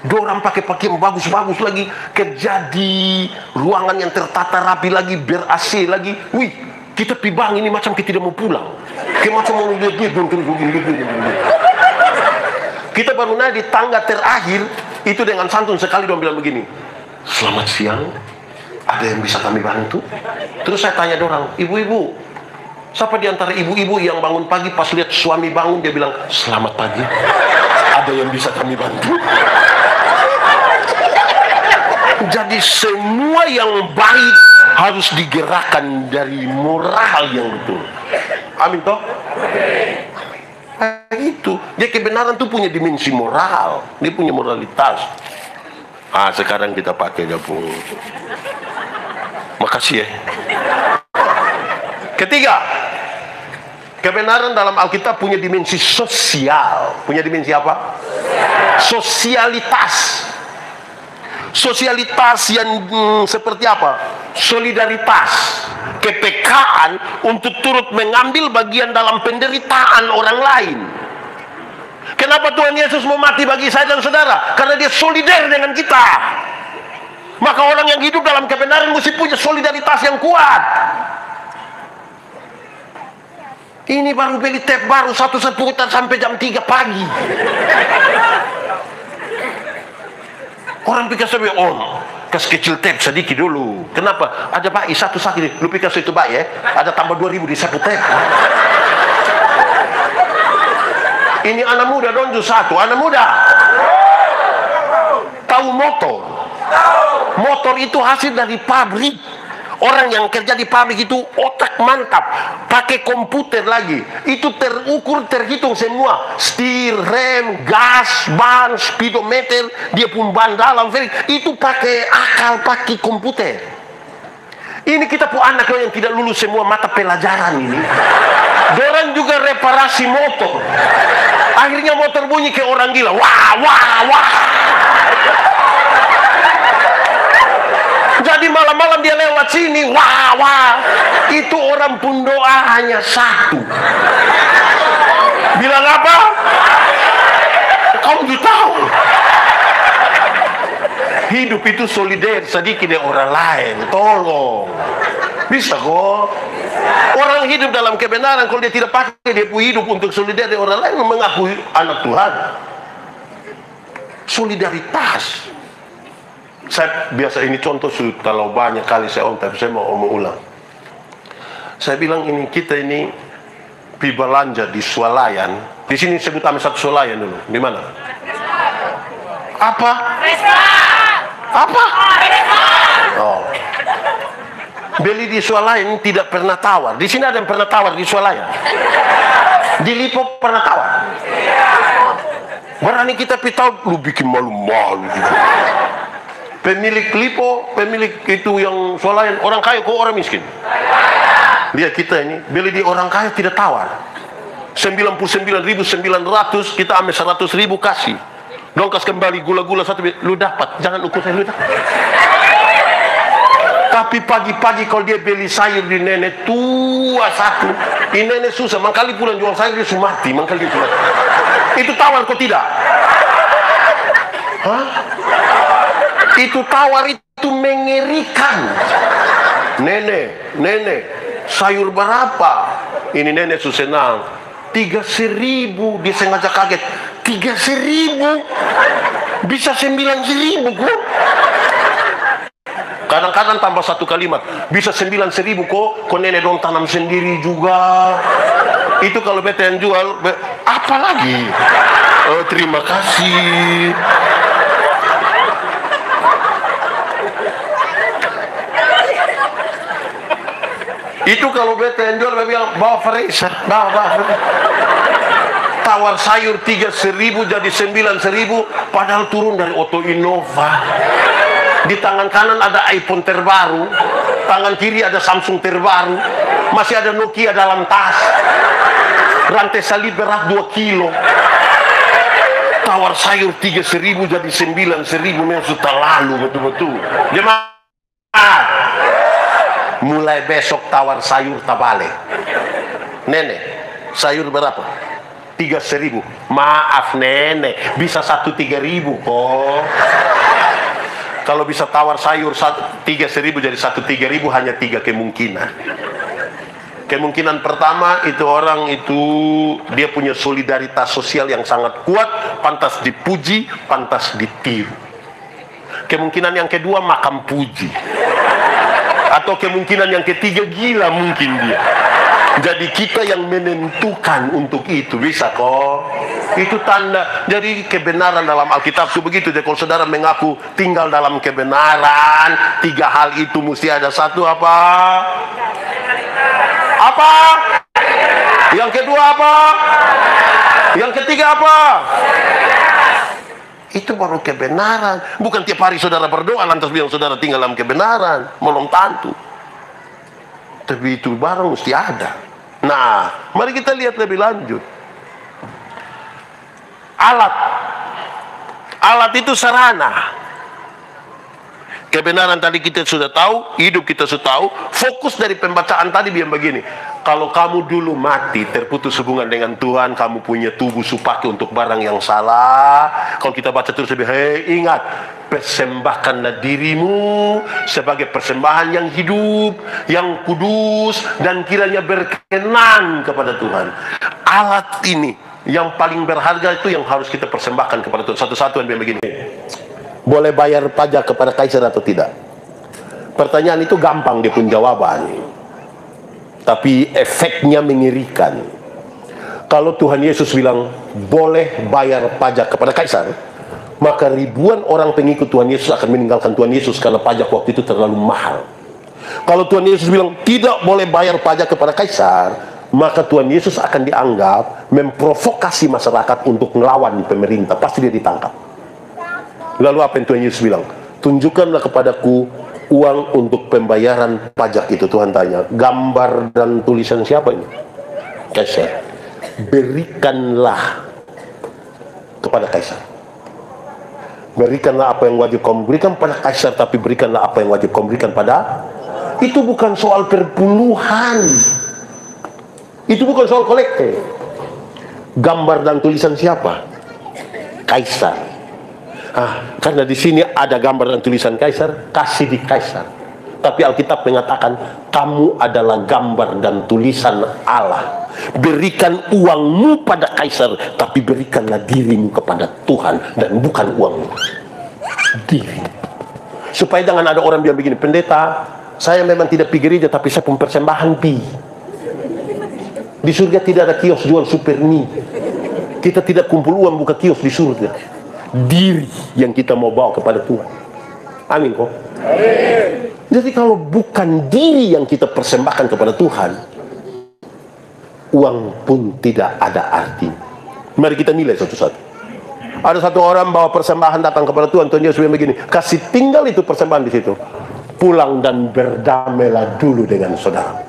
Dorang pakai pakaian bagus-bagus lagi, kerja di ruangan yang tertata rapi lagi, ber-AC lagi. Wih, kita pi bank ini macam kita tidak mau pulang. Kayak macam mau lihat dia dong. Kita baru naik di tangga terakhir, itu dengan santun sekali dong bilang begini, selamat siang, ada yang bisa kami bantu? Terus saya tanya dorang, ibu-ibu, siapa di antara ibu-ibu yang bangun pagi pas lihat suami bangun dia bilang, selamat pagi, ada yang bisa kami bantu? Jadi semua yang baik harus digerakkan dari moral yang betul. Amin toh? Itu. Jadi kebenaran itu punya dimensi moral, dia punya moralitas. Sekarang kita pakai gabung. Makasih ya. Ketiga, kebenaran dalam Alkitab punya dimensi sosial. Punya dimensi apa? Sosialitas. Sosialitas yang seperti apa? Solidaritas, kepekaan untuk turut mengambil bagian dalam penderitaan orang lain. Kenapa Tuhan Yesus mau mati bagi saya dan saudara? Karena dia solider dengan kita. Maka orang yang hidup dalam kebenaran mesti punya solidaritas yang kuat. Ini baru beli tap baru satu seputar sampai jam 3 pagi. Orang pikir saya, kas kecil tap sedikit dulu. Kenapa? Ada bayi satu sakit. Lu pikir itu bayi ya? Ada tambah 2.000 di satu tap. Ini anak muda donju satu. Anak muda tahu motor? Motor itu hasil dari pabrik. Orang yang kerja di pabrik itu otak mantap, pakai komputer lagi, itu terukur, terhitung semua, setir, rem, gas, ban, speedometer, dia pun ban dalam, itu pakai akal, pakai komputer. Ini kita pun anak yang tidak lulus semua mata pelajaran ini. Dorang juga reparasi motor. Akhirnya motor bunyi kayak orang gila, wah, wah, wah. Jadi malam-malam dia lewat sini, wah, wah. Itu orang pun doa hanya satu. Bilang apa? Kau tahu. Hidup itu solider sedikit dengan orang lain. Tolong. Bisa kok. Orang hidup dalam kebenaran, kalau dia tidak pakai dia punya hidup untuk solider dengan orang lain, mengakui anak Tuhan. Solidaritas. Saya biasa ini contoh kalau banyak kali saya tapi saya mau ulang. Saya bilang ini kita ini pi belanja di swalayan. Di sini sebut kami satu swalayan dulu. Di mana? Apa? Apa? Oh. Beli di swalayan tidak pernah tawar. Di sini ada yang pernah tawar di swalayan. Di Lipo pernah tawar. Berani kita pi tahu, lu bikin malu-malu gitu. Pemilik Lipo, pemilik itu yang swalayan, orang kaya kok orang miskin? Lihat kita ini, beli di orang kaya tidak tawar. 99.900 kita ambil 100.000 kasih. Dongkas kembali gula-gula satu, lu dapat, jangan ukur saya, lu dapat. Tapi pagi-pagi kalau dia beli sayur di nenek tua satu, ini nenek susah, mangkali pulang jual sayur dia mati, mangkali dia mati. Itu tawar kok tidak? Hah? Itu tawar itu mengerikan. Nenek, sayur berapa? Ini nenek susah senang. 3.000, dia sengaja kaget. 3.000, bisa 9.000 kok. Kadang-kadang tambah satu kalimat, bisa 9.000 kok nenek dong tanam sendiri juga. Itu kalau beta yang jual, apa lagi? Oh, terima kasih. Itu kalau beta yang jual, beta bilang, bawa Farisa, bawa. Tawar sayur 3.000 jadi 9.000, padahal turun dari Auto Innova. Di tangan kanan ada iPhone terbaru, tangan kiri ada Samsung terbaru, masih ada Nokia dalam tas, rantai salib berat 2 kilo. Tawar sayur 3.000 jadi 9.000, memang sudah lalu betul-betul. Jemaat, mulai besok tawar sayur tabale. Nenek, sayur berapa? 3.000. Maaf nenek, bisa 1.300 kok. Kalau bisa tawar sayur 3.000 jadi 1.300, hanya 3 kemungkinan. Kemungkinan pertama, itu orang itu dia punya solidaritas sosial yang sangat kuat, pantas dipuji, pantas ditiru. Kemungkinan yang kedua, makam puji. Atau kemungkinan yang ketiga, gila mungkin dia. Jadi kita yang menentukan untuk itu, bisa kok. Itu tanda. Jadi kebenaran dalam Alkitab itu begitu. Jadi kalau saudara mengaku tinggal dalam kebenaran, 3 hal itu mesti ada. Satu apa? Apa? Yang kedua apa? Yang ketiga apa? Itu baru kebenaran. Bukan tiap hari saudara berdoa lantas bilang saudara tinggal dalam kebenaran. Belum tentu. Tapi itu barang mesti ada. Nah, mari kita lihat lebih lanjut. Alat itu sarana. Kebenaran tadi kita sudah tahu, hidup kita sudah tahu. Fokus dari pembacaan tadi biar begini. Kalau kamu dulu mati, terputus hubungan dengan Tuhan, kamu punya tubuh supake untuk barang yang salah. Kalau kita baca terus lebih, hei ingat, persembahkanlah dirimu sebagai persembahan yang hidup, yang kudus, dan kiranya berkenan kepada Tuhan. Alat ini yang paling berharga itu yang harus kita persembahkan kepada Tuhan. Satu-satuan yang begini. Boleh bayar pajak kepada kaisar atau tidak? Pertanyaan itu gampang dia pun jawaban, tapi efeknya mengerikan. Kalau Tuhan Yesus bilang boleh bayar pajak kepada kaisar, maka ribuan orang pengikut Tuhan Yesus akan meninggalkan Tuhan Yesus karena pajak waktu itu terlalu mahal. Kalau Tuhan Yesus bilang tidak boleh bayar pajak kepada kaisar, maka Tuhan Yesus akan dianggap memprovokasi masyarakat untuk melawan pemerintah. Pasti dia ditangkap. Lalu apa yang Tuhan Yesus bilang? Tunjukkanlah kepadaku uang untuk pembayaran pajak itu. Tuhan tanya, gambar dan tulisan siapa ini? Kaisar. Berikanlah kepada kaisar. Berikanlah apa yang wajib kamu berikan pada kaisar, tapi berikanlah apa yang wajib kamu berikan pada. Itu bukan soal perpuluhan. Itu bukan soal kolektif. Gambar dan tulisan siapa? Kaisar. Karena di sini ada gambar dan tulisan kaisar, kasih di kaisar. Tapi Alkitab mengatakan kamu adalah gambar dan tulisan Allah. Berikan uangmu pada kaisar, tapi berikanlah dirimu kepada Tuhan dan bukan uangmu. Diri. Supaya jangan ada orang bilang begini, pendeta, saya memang tidak pergi gereja tapi saya pun persembahan pi. Di surga tidak ada kios jual super mie. Kita tidak kumpul uang buka kios di surga. Diri yang kita mau bawa kepada Tuhan. Amin kok. Amin. Jadi kalau bukan diri yang kita persembahkan kepada Tuhan, uang pun tidak ada arti. Mari kita nilai satu-satu. Ada satu orang bawa persembahan datang kepada Tuhan. Tuhan Yesus bilang begini, kasih tinggal itu persembahan di situ. Pulang dan berdamailah dulu dengan saudara.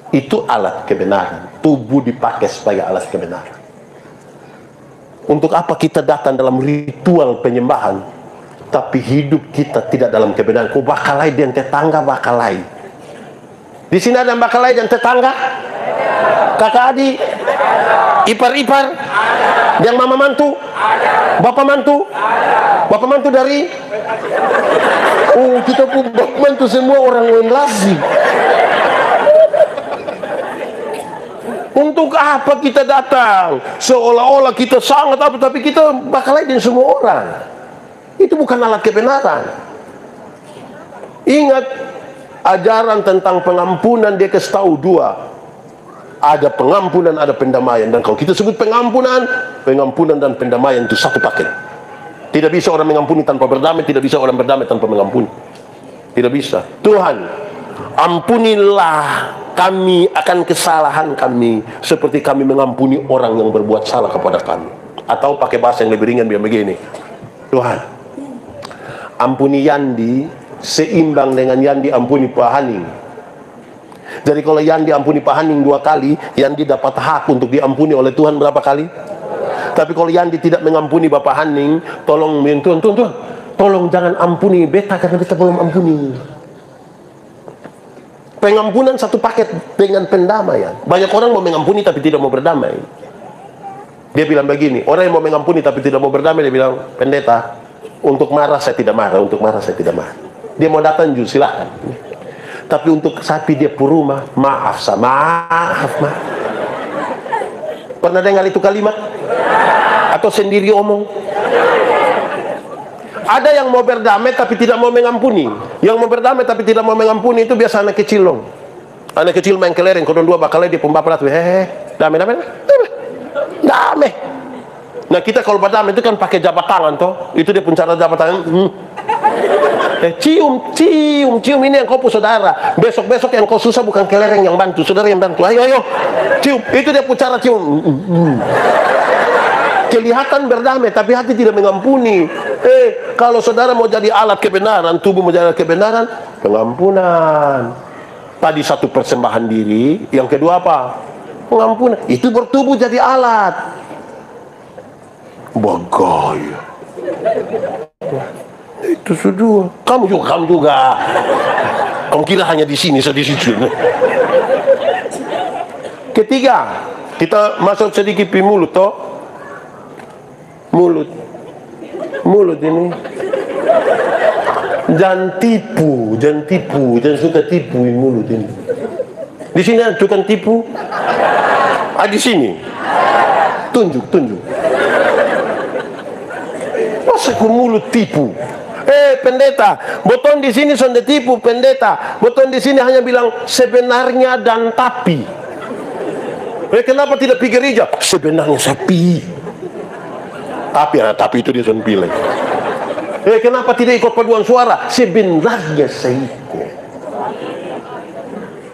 Itu alat kebenaran. Tubuh dipakai sebagai alat kebenaran. Untuk apa kita datang dalam ritual penyembahan, tapi hidup kita tidak dalam kebenaran? Kau bakalai dan tetangga bakalai. Di sini ada bakalai dan tetangga, kakak adik, ipar-ipar, yang mama mantu, bapak mantu dari. Oh, kita pun bapak mantu semua orang lain lagi. Untuk apa kita datang? Seolah-olah kita sangat apa, tapi kita bakal lain semua orang. Itu bukan alat kebenaran. Ingat, ajaran tentang pengampunan dia kasih tahu dua. Ada pengampunan, ada pendamaian. Dan kalau kita sebut pengampunan dan pendamaian itu satu paket. Tidak bisa orang mengampuni tanpa berdamai, tidak bisa orang berdamai tanpa mengampuni. Tidak bisa. Tuhan, ampunilah kami akan kesalahan kami seperti kami mengampuni orang yang berbuat salah kepada kami. Atau pakai bahasa yang lebih ringan biar begini. Tuhan, ampuni Yandi seimbang dengan Yandi ampuni Pak Haning. Jadi kalau Yandi ampuni Pak Haning 2 kali, Yandi dapat hak untuk diampuni oleh Tuhan berapa kali? Tapi kalau Yandi tidak mengampuni Bapak Haning, tolong Tuhan, tolong jangan ampuni beta karena beta belum ampuni. Pengampunan satu paket dengan pendamaian. Banyak orang mau mengampuni tapi tidak mau berdamai. Dia bilang begini, orang yang mau mengampuni tapi tidak mau berdamai, dia bilang, pendeta, untuk marah saya tidak marah, untuk marah saya tidak marah. Dia mau datang juga silakan. Tapi untuk sapi dia puruma, maaf. Pernah dengar itu kalimat? Atau sendiri omong? Ada yang mau berdamai tapi tidak mau mengampuni. Yang mau berdamai tapi tidak mau mengampuni itu biasa anak kecil dong. Anak kecil main kelereng, kodon 2 bakalnya di pembaperat, damai. Nah kita kalau berdamai itu kan pakai jabat tangan toh. Itu dia pun cara jabat tangan. Cium ini yang kau saudara. Besok yang kau susah bukan kelereng yang bantu, saudara yang bantu. Ayo cium. Itu dia pun cara cium. Kelihatan berdamai tapi hati tidak mengampuni. Kalau saudara mau jadi alat kebenaran, tubuh mau jadi alat kebenaran, pengampunan. Tadi satu persembahan diri, yang kedua apa? Pengampunan. Itu bertubuh jadi alat. Bagaya. Itu sudah. Kamu juga. Kamu kira hanya di sini, saya di situ. Ketiga, kita masuk sedikit di mulut toh. Mulut ini. Jangan tipu, jangan suka tipu mulut ini. Di sini ada tukang tipu. Di sini. Tunjuk. Masa ku mulut tipu? Pendeta, boton di sini sudah tipu, pendeta. Boton di sini hanya bilang sebenarnya dan tapi. Kenapa tidak pergi gereja? Sebenarnya sapi. Tapi itu dia sudah pilih. Kenapa tidak ikut paduan suara? Sebenarnya saya ikut.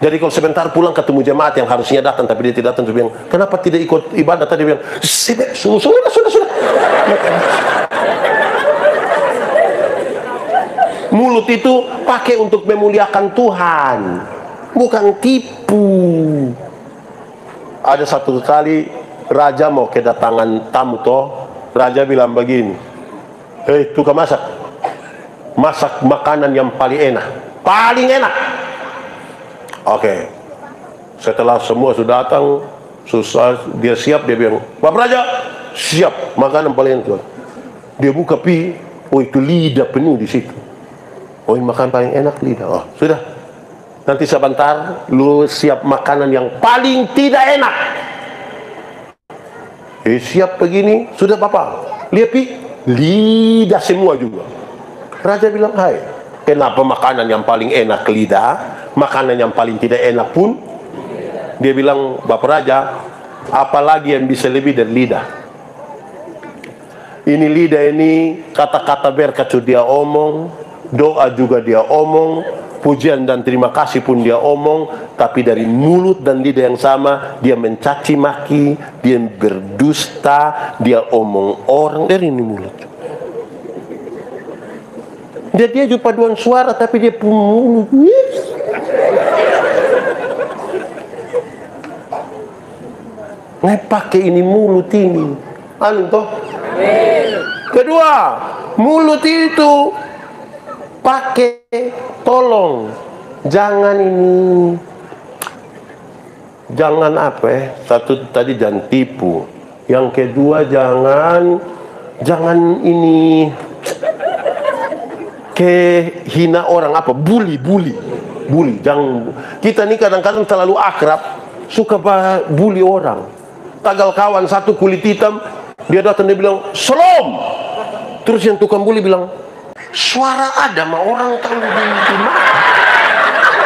Jadi kalau sebentar pulang ketemu jemaat yang harusnya datang tapi dia tidak datang, dia bilang, kenapa tidak ikut ibadah? Tadi dia bilang, sudah. Mulut itu pakai untuk memuliakan Tuhan, bukan tipu. Ada satu kali raja mau kedatangan tamu toh. Raja bilang begini, tukang masak makanan yang paling enak. Oke. Setelah semua sudah datang, dia siap, dia bilang, Bapak Raja, siap makanan paling enak. Dia buka itu lidah penuh di situ. Makan paling enak lidah. Sudah. Nanti sebentar lu siap makanan yang paling tidak enak. Siap begini, sudah Bapak. Lihat lidah semua juga. Raja bilang, hai, kenapa makanan yang paling enak lidah, makanan yang paling tidak enak pun? Dia bilang, Bapak Raja, apalagi yang bisa lebih dari lidah? Ini lidah ini, kata-kata berkat dia omong, doa juga dia omong, pujian dan terima kasih pun dia omong, tapi dari mulut dan lidah yang sama, dia mencaci maki, dia berdusta, dia omong orang dari ini mulut. Dia juga paduan suara, tapi dia pun mulut. Pakai ini mulut ini. Toh? Kedua, mulut itu pakai, tolong jangan satu tadi jangan tipu, yang kedua jangan kehina orang, bully. Jangan, kita nih kadang-kadang terlalu akrab, suka bully orang. Tagal kawan satu kulit hitam, dia datang, dia bilang, Shalom. Terus yang tukang bully bilang, suara ada mah orang tahu di mana.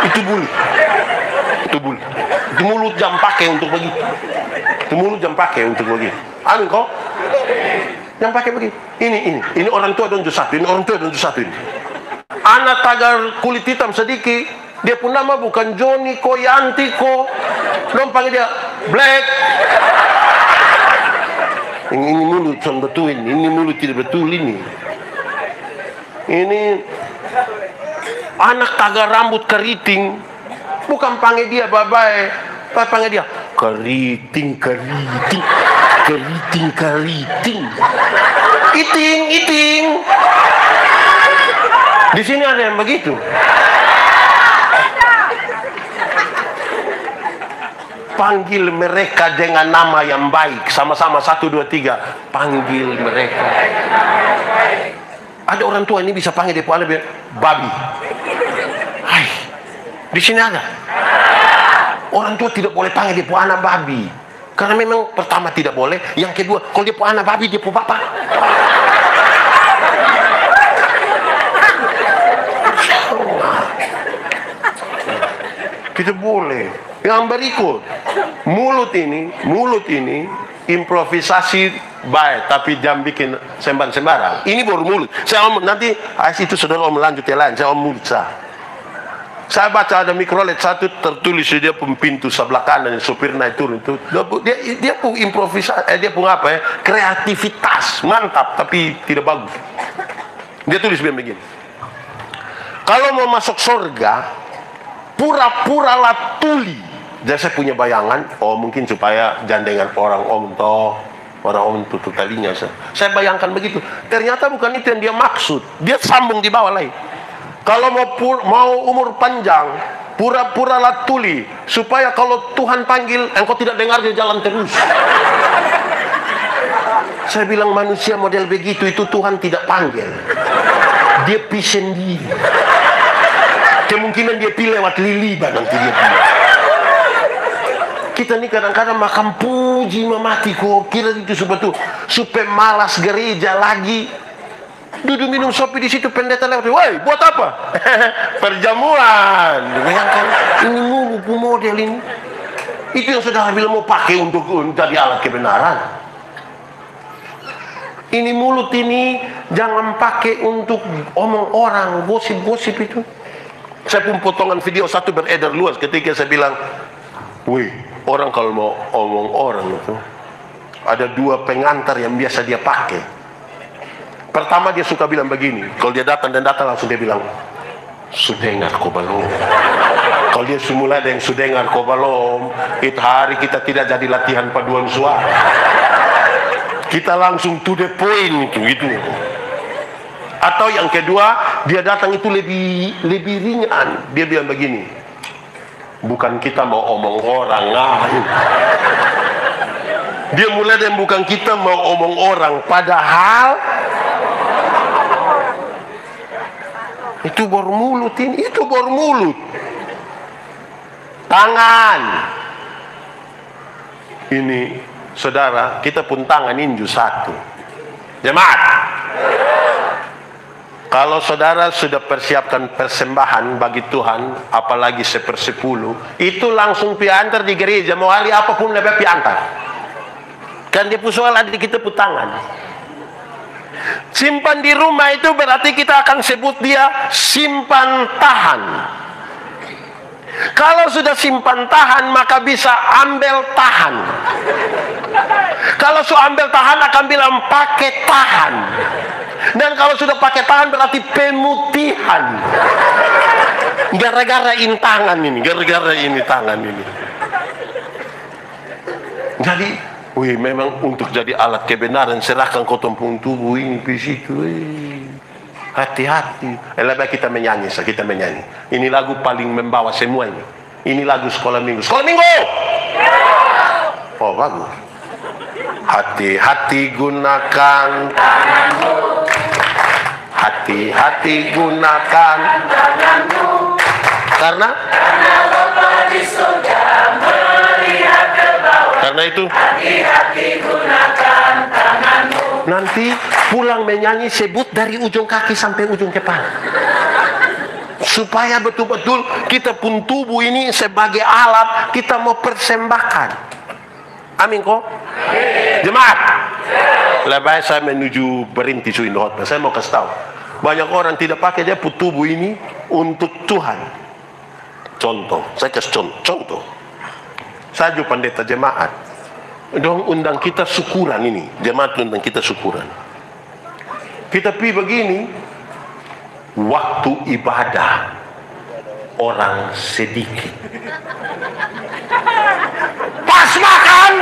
Itu bully. Itu bully. Itu mulut jam pakai untuk begitu. Itu mulut jam pakai untuk begitu. Amin kok. Yang pakai begitu. Ini orang tua dan satu. Ini orang tua dan satu ini. Anak tagar kulit hitam sedikit. Dia pun nama bukan Johnny ko, Yanti ko. Dong panggil dia Black. Ini mulut yang betul ini. Ini mulut tidak betul ini. Ini anak tagar rambut keriting. Bukan panggil dia babai. Panggil dia keriting. Iting. Di sini ada yang begitu. Panggil mereka dengan nama yang baik. Sama-sama 1, 2, 3. Panggil mereka. Ada orang tua ini bisa panggil dia puan babi. Hai, di sini ada. Orang tua tidak boleh panggil dia puan anak babi. Karena memang pertama tidak boleh. Yang kedua, kalau dia puan anak babi, dia puan bapak. Tidak boleh. Yang berikut, mulut ini improvisasi baik, tapi jangan bikin sembarang. Ini baru mulut. Saya nanti itu saudara melanjut yang lain. Saya mulut saya baca ada mikrolet satu tertulis dia pintu sebelah kanan sopir naik turun itu. Dia pun improvisasi, dia pun apa ya? Kreativitas mantap, tapi tidak bagus. Dia tulis begini. Kalau mau masuk surga, pura-puralah tuli. Jadi saya punya bayangan, mungkin supaya jangan dengan orang om tutup talinya. Saya bayangkan begitu. Ternyata bukan itu yang dia maksud. Dia sambung di bawah lain. Kalau mau umur panjang, pura-puralah tuli, supaya kalau Tuhan panggil, engkau tidak dengar dia jalan terus. Saya bilang manusia model begitu itu Tuhan tidak panggil. Dia pilih sendiri. Kemungkinan dia pilih lewat liliban nanti dia pilih. Kita ini kadang-kadang makan puji memati kok. Kira itu sebetulnya supaya malas gereja lagi. Duduk minum kopi di situ, pendeta lewat. Woi, buat apa? Perjamuan. Bayangkan ini mulu model ini. Itu yang saudara bilang mau pakai untuk jadi alat kebenaran. Ini mulut ini jangan pakai untuk omong orang, gosip-gosip itu. Saya pun potongan video satu beredar luas ketika saya bilang, wih, orang kalau mau omong orang itu ada 2 pengantar yang biasa dia pakai. Pertama dia suka bilang begini, kalau dia datang langsung dia bilang, sudengar ko balom. Kalau dia semula ada yang sudengar ko balom, itu hari kita tidak jadi latihan paduan suara. Kita langsung to the point gitu. Atau yang kedua, dia datang itu lebih ringan. Dia bilang begini, bukan kita mau omong orang. Dia mulai dari bukan kita mau omong orang, padahal itu baru mulut ini, itu baru mulut. Tangan. Ini saudara, kita pun tangan inju satu. Jemaat. Kalau saudara sudah persiapkan persembahan bagi Tuhan, apalagi 1/10, itu langsung piantar di gereja, mau hari apapun lebih piantar. Kan dia soal ada di kita tangan. Simpan di rumah itu berarti kita akan sebut dia simpan tahan. Kalau sudah simpan tahan, maka bisa ambil tahan. Kalau sudah ambil tahan akan bilang pakai tahan. Dan kalau sudah pakai tahan berarti pemutihan. Gara-gara ini tangan ini, gara-gara ini tangan ini. Jadi, wih, memang untuk jadi alat kebenaran serahkan kau tumpung tubuh ini di situ. Hati-hati. Lebih kita menyanyi, kita menyanyi. Ini lagu paling membawa semua ini. Ini lagu sekolah minggu. Sekolah minggu. Oh, bagus. Hati-hati gunakan tanganmu. Hati-hati gunakan tanganmu. Karena Bapa di surga melihat ke bawah. Karena itu hati-hati gunakan tanganmu. Nah nanti pulang menyanyi sebut dari ujung kaki sampai ujung kepala, supaya betul-betul kita pun tubuh ini sebagai alat kita mau persembahkan. Amin kok? Jemaat, lebih saya menuju berhenti suin khotbah. Saya mau kasih tahu, banyak orang tidak pakai dia tubuh ini untuk Tuhan. Contoh, saya kasih contoh. Saya juga pendeta jemaat, dong undang kita syukuran ini, jemaat undang kita syukuran. Kita pergi begini, waktu ibadah orang sedikit, pas makan,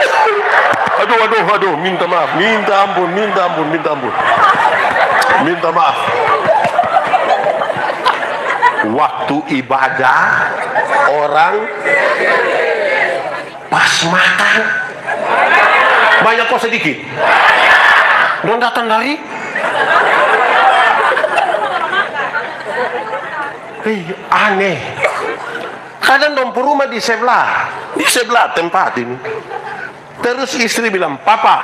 aduh, minta maaf, minta ampun, minta maaf. Waktu ibadah orang pas makan banyak kok sedikit, dong datang dari aneh. Kadang dong rumah di sebelah tempat ini. Terus istri bilang, papa,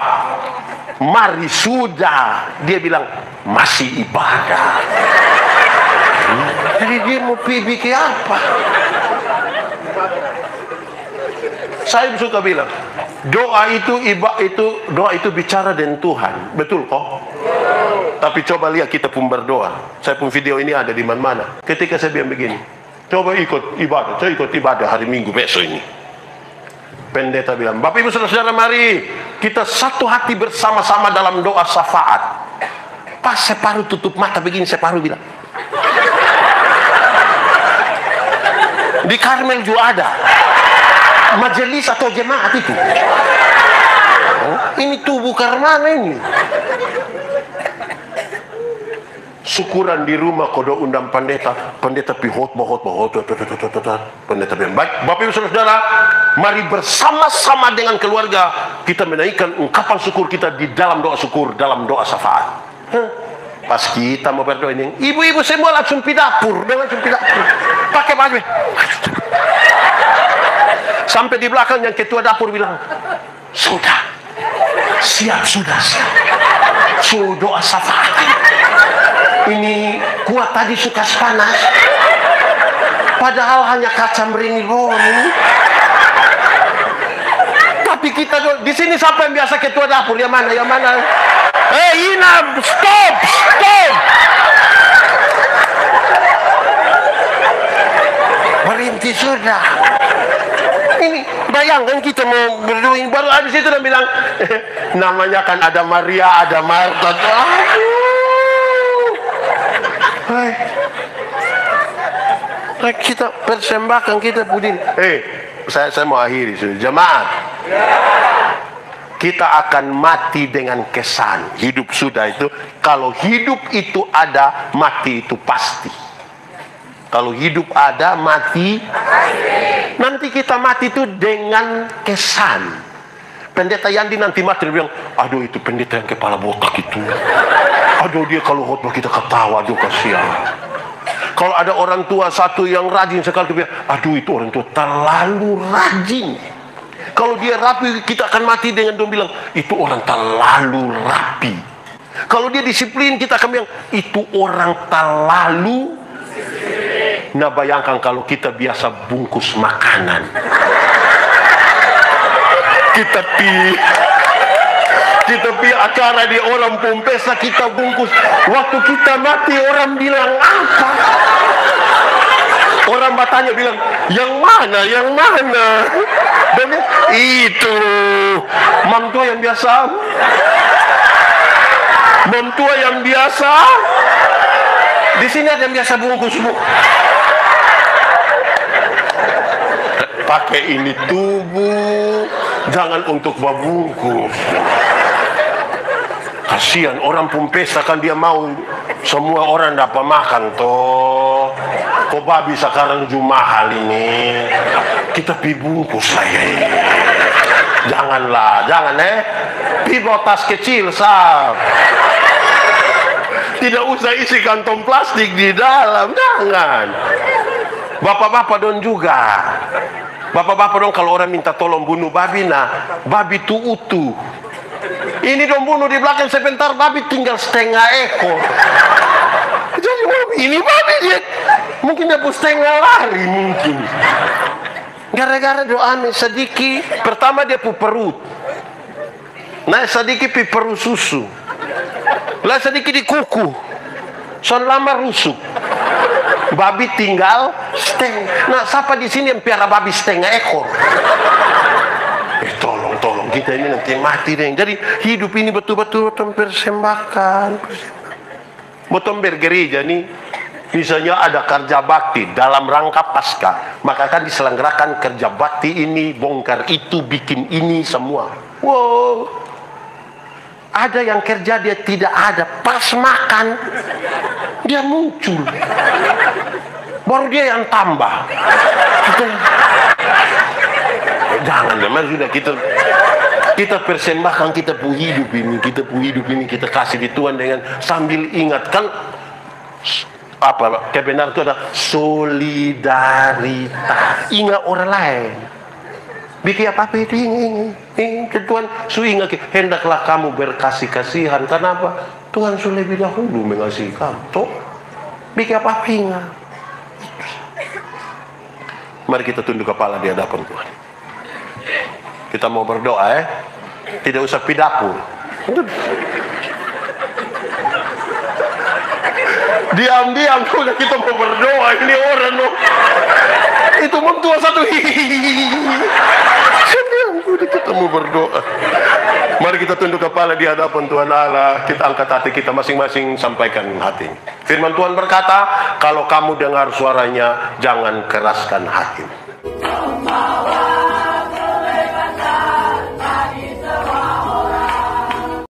mari sudah. Dia bilang, masih ibadah. Jadi dia mau bikin apa? Saya suka bilang, doa itu bicara dengan Tuhan, betul kok? Tapi coba lihat kita pun berdoa. Saya pun video ini ada di mana-mana. Ketika saya bilang begini, coba ikut ibadah. Saya ikut ibadah hari Minggu besok ini. Pendeta bilang, Bapak Ibu Saudara-saudara, mari kita satu hati bersama-sama dalam doa syafaat. Pas separuh tutup mata begini, separuh bilang, di Karmel juga ada majelis atau jemaat itu. Ini tubuh karmana ini. Syukuran di rumah kodo undang pendeta pi khotbah. Pendeta bilang, baik Bapak Ibu Saudara, mari bersama-sama dengan keluarga kita menaikkan ungkapan syukur kita di dalam doa syukur, dalam doa syafaat. Pas kita mau berdoa ini, ibu-ibu semua langsung pi dapur, pakai baju. Sampai di belakang yang ketua dapur bilang, sudah siap. Sudah doa syafaat. Ini kuat tadi suka panas, padahal hanya kaca meringil ini. Tapi kita di sini siapa yang biasa ketua dapur? Yang mana? Ina, stop. Berhenti sudah. Ini bayangkan kita mau berdoa, baru habis itu dia bilang, namanya kan ada Maria, ada Marta. Kita persembahkan, kita pudin. Saya mau akhiri sudah. Jemaat, kita akan mati dengan kesan. Hidup sudah itu, kalau hidup itu ada, mati itu pasti. Kalau hidup ada, mati pasti. Nanti kita mati itu dengan kesan. Pendeta Yandi nanti mati, dia bilang, aduh itu pendeta yang kepala botak itu. Aduh dia kalau khotbah kita ketawa, aduh kasihan. Kalau ada orang tua satu yang rajin sekali, dia bilang, aduh itu orang tua terlalu rajin. Kalau dia rapi, kita akan mati dengan dia bilang, itu orang terlalu rapi. Kalau dia disiplin, kita akan bilang, itu orang terlalu. Nah bayangkan kalau kita biasa bungkus makanan, kita pi acara di orang Pompesa, kita bungkus. Waktu kita mati orang bilang apa? Orang bertanya bilang, yang mana? Dan itu mantua yang biasa. Di sini ada yang biasa bungkus, Bu. Pakai ini tubuh, jangan untuk membungkus. Kasihan orang Pompesa kan dia mau semua orang dapat makan toh. Kok babi sekarang juga mahal ini. Kita pi bungkus lah ya. Jangan pi bawa tas kecil sab. Tidak usah isi kantong plastik di dalam, jangan. Bapak-bapak don juga. Bapak-bapak dong kalau orang minta tolong bunuh babi, nah babi itu utuh. Ini dong bunuh di belakang sebentar, babi tinggal setengah ekor. Jadi ini babi dia, mungkin dia pun setengah lari mungkin. Gara-gara doa sedikit, pertama dia pu perut. Nah sedikit pi perut susu. Lah sedikit di kuku. Son lama rusuk. Babi tinggal setengah. Nah siapa di sini yang piara babi setengah ekor? Tolong kita ini nanti yang mati deh. Jadi hidup ini betul-betul persembahkan. Betul bergereja nih. Misalnya ada kerja bakti dalam rangka Paskah, maka akan diselenggarakan kerja bakti ini, bongkar itu, bikin ini semua. Wow. Ada yang kerja dia tidak ada, pas makan dia muncul. Baru dia yang tambah. Jangan, memang sudah kita persembahkan kita pu hidup ini, kita kasih di Tuhan dengan sambil ingatkan apa kebenaran itu ada solidaritas. Ingat orang lain. Bikin apa itu ini Tuhan su ingat hendaklah kamu berkasih kasihan. Kenapa? Tuhan sudah lebih dahulu mengasihi kamu. Toh bikin apa ingat. Mari kita tunduk kepala di hadapan Tuhan. Kita mau berdoa tidak usah pidapur. Diam-diam udah kita mau berdoa. Ini orang loh. Itu mentua satu udah kita mau berdoa. Mari kita tunduk kepala di hadapan Tuhan Allah. Kita angkat hati kita masing-masing, sampaikan hati. Firman Tuhan berkata, kalau kamu dengar suaranya, jangan keraskan hati.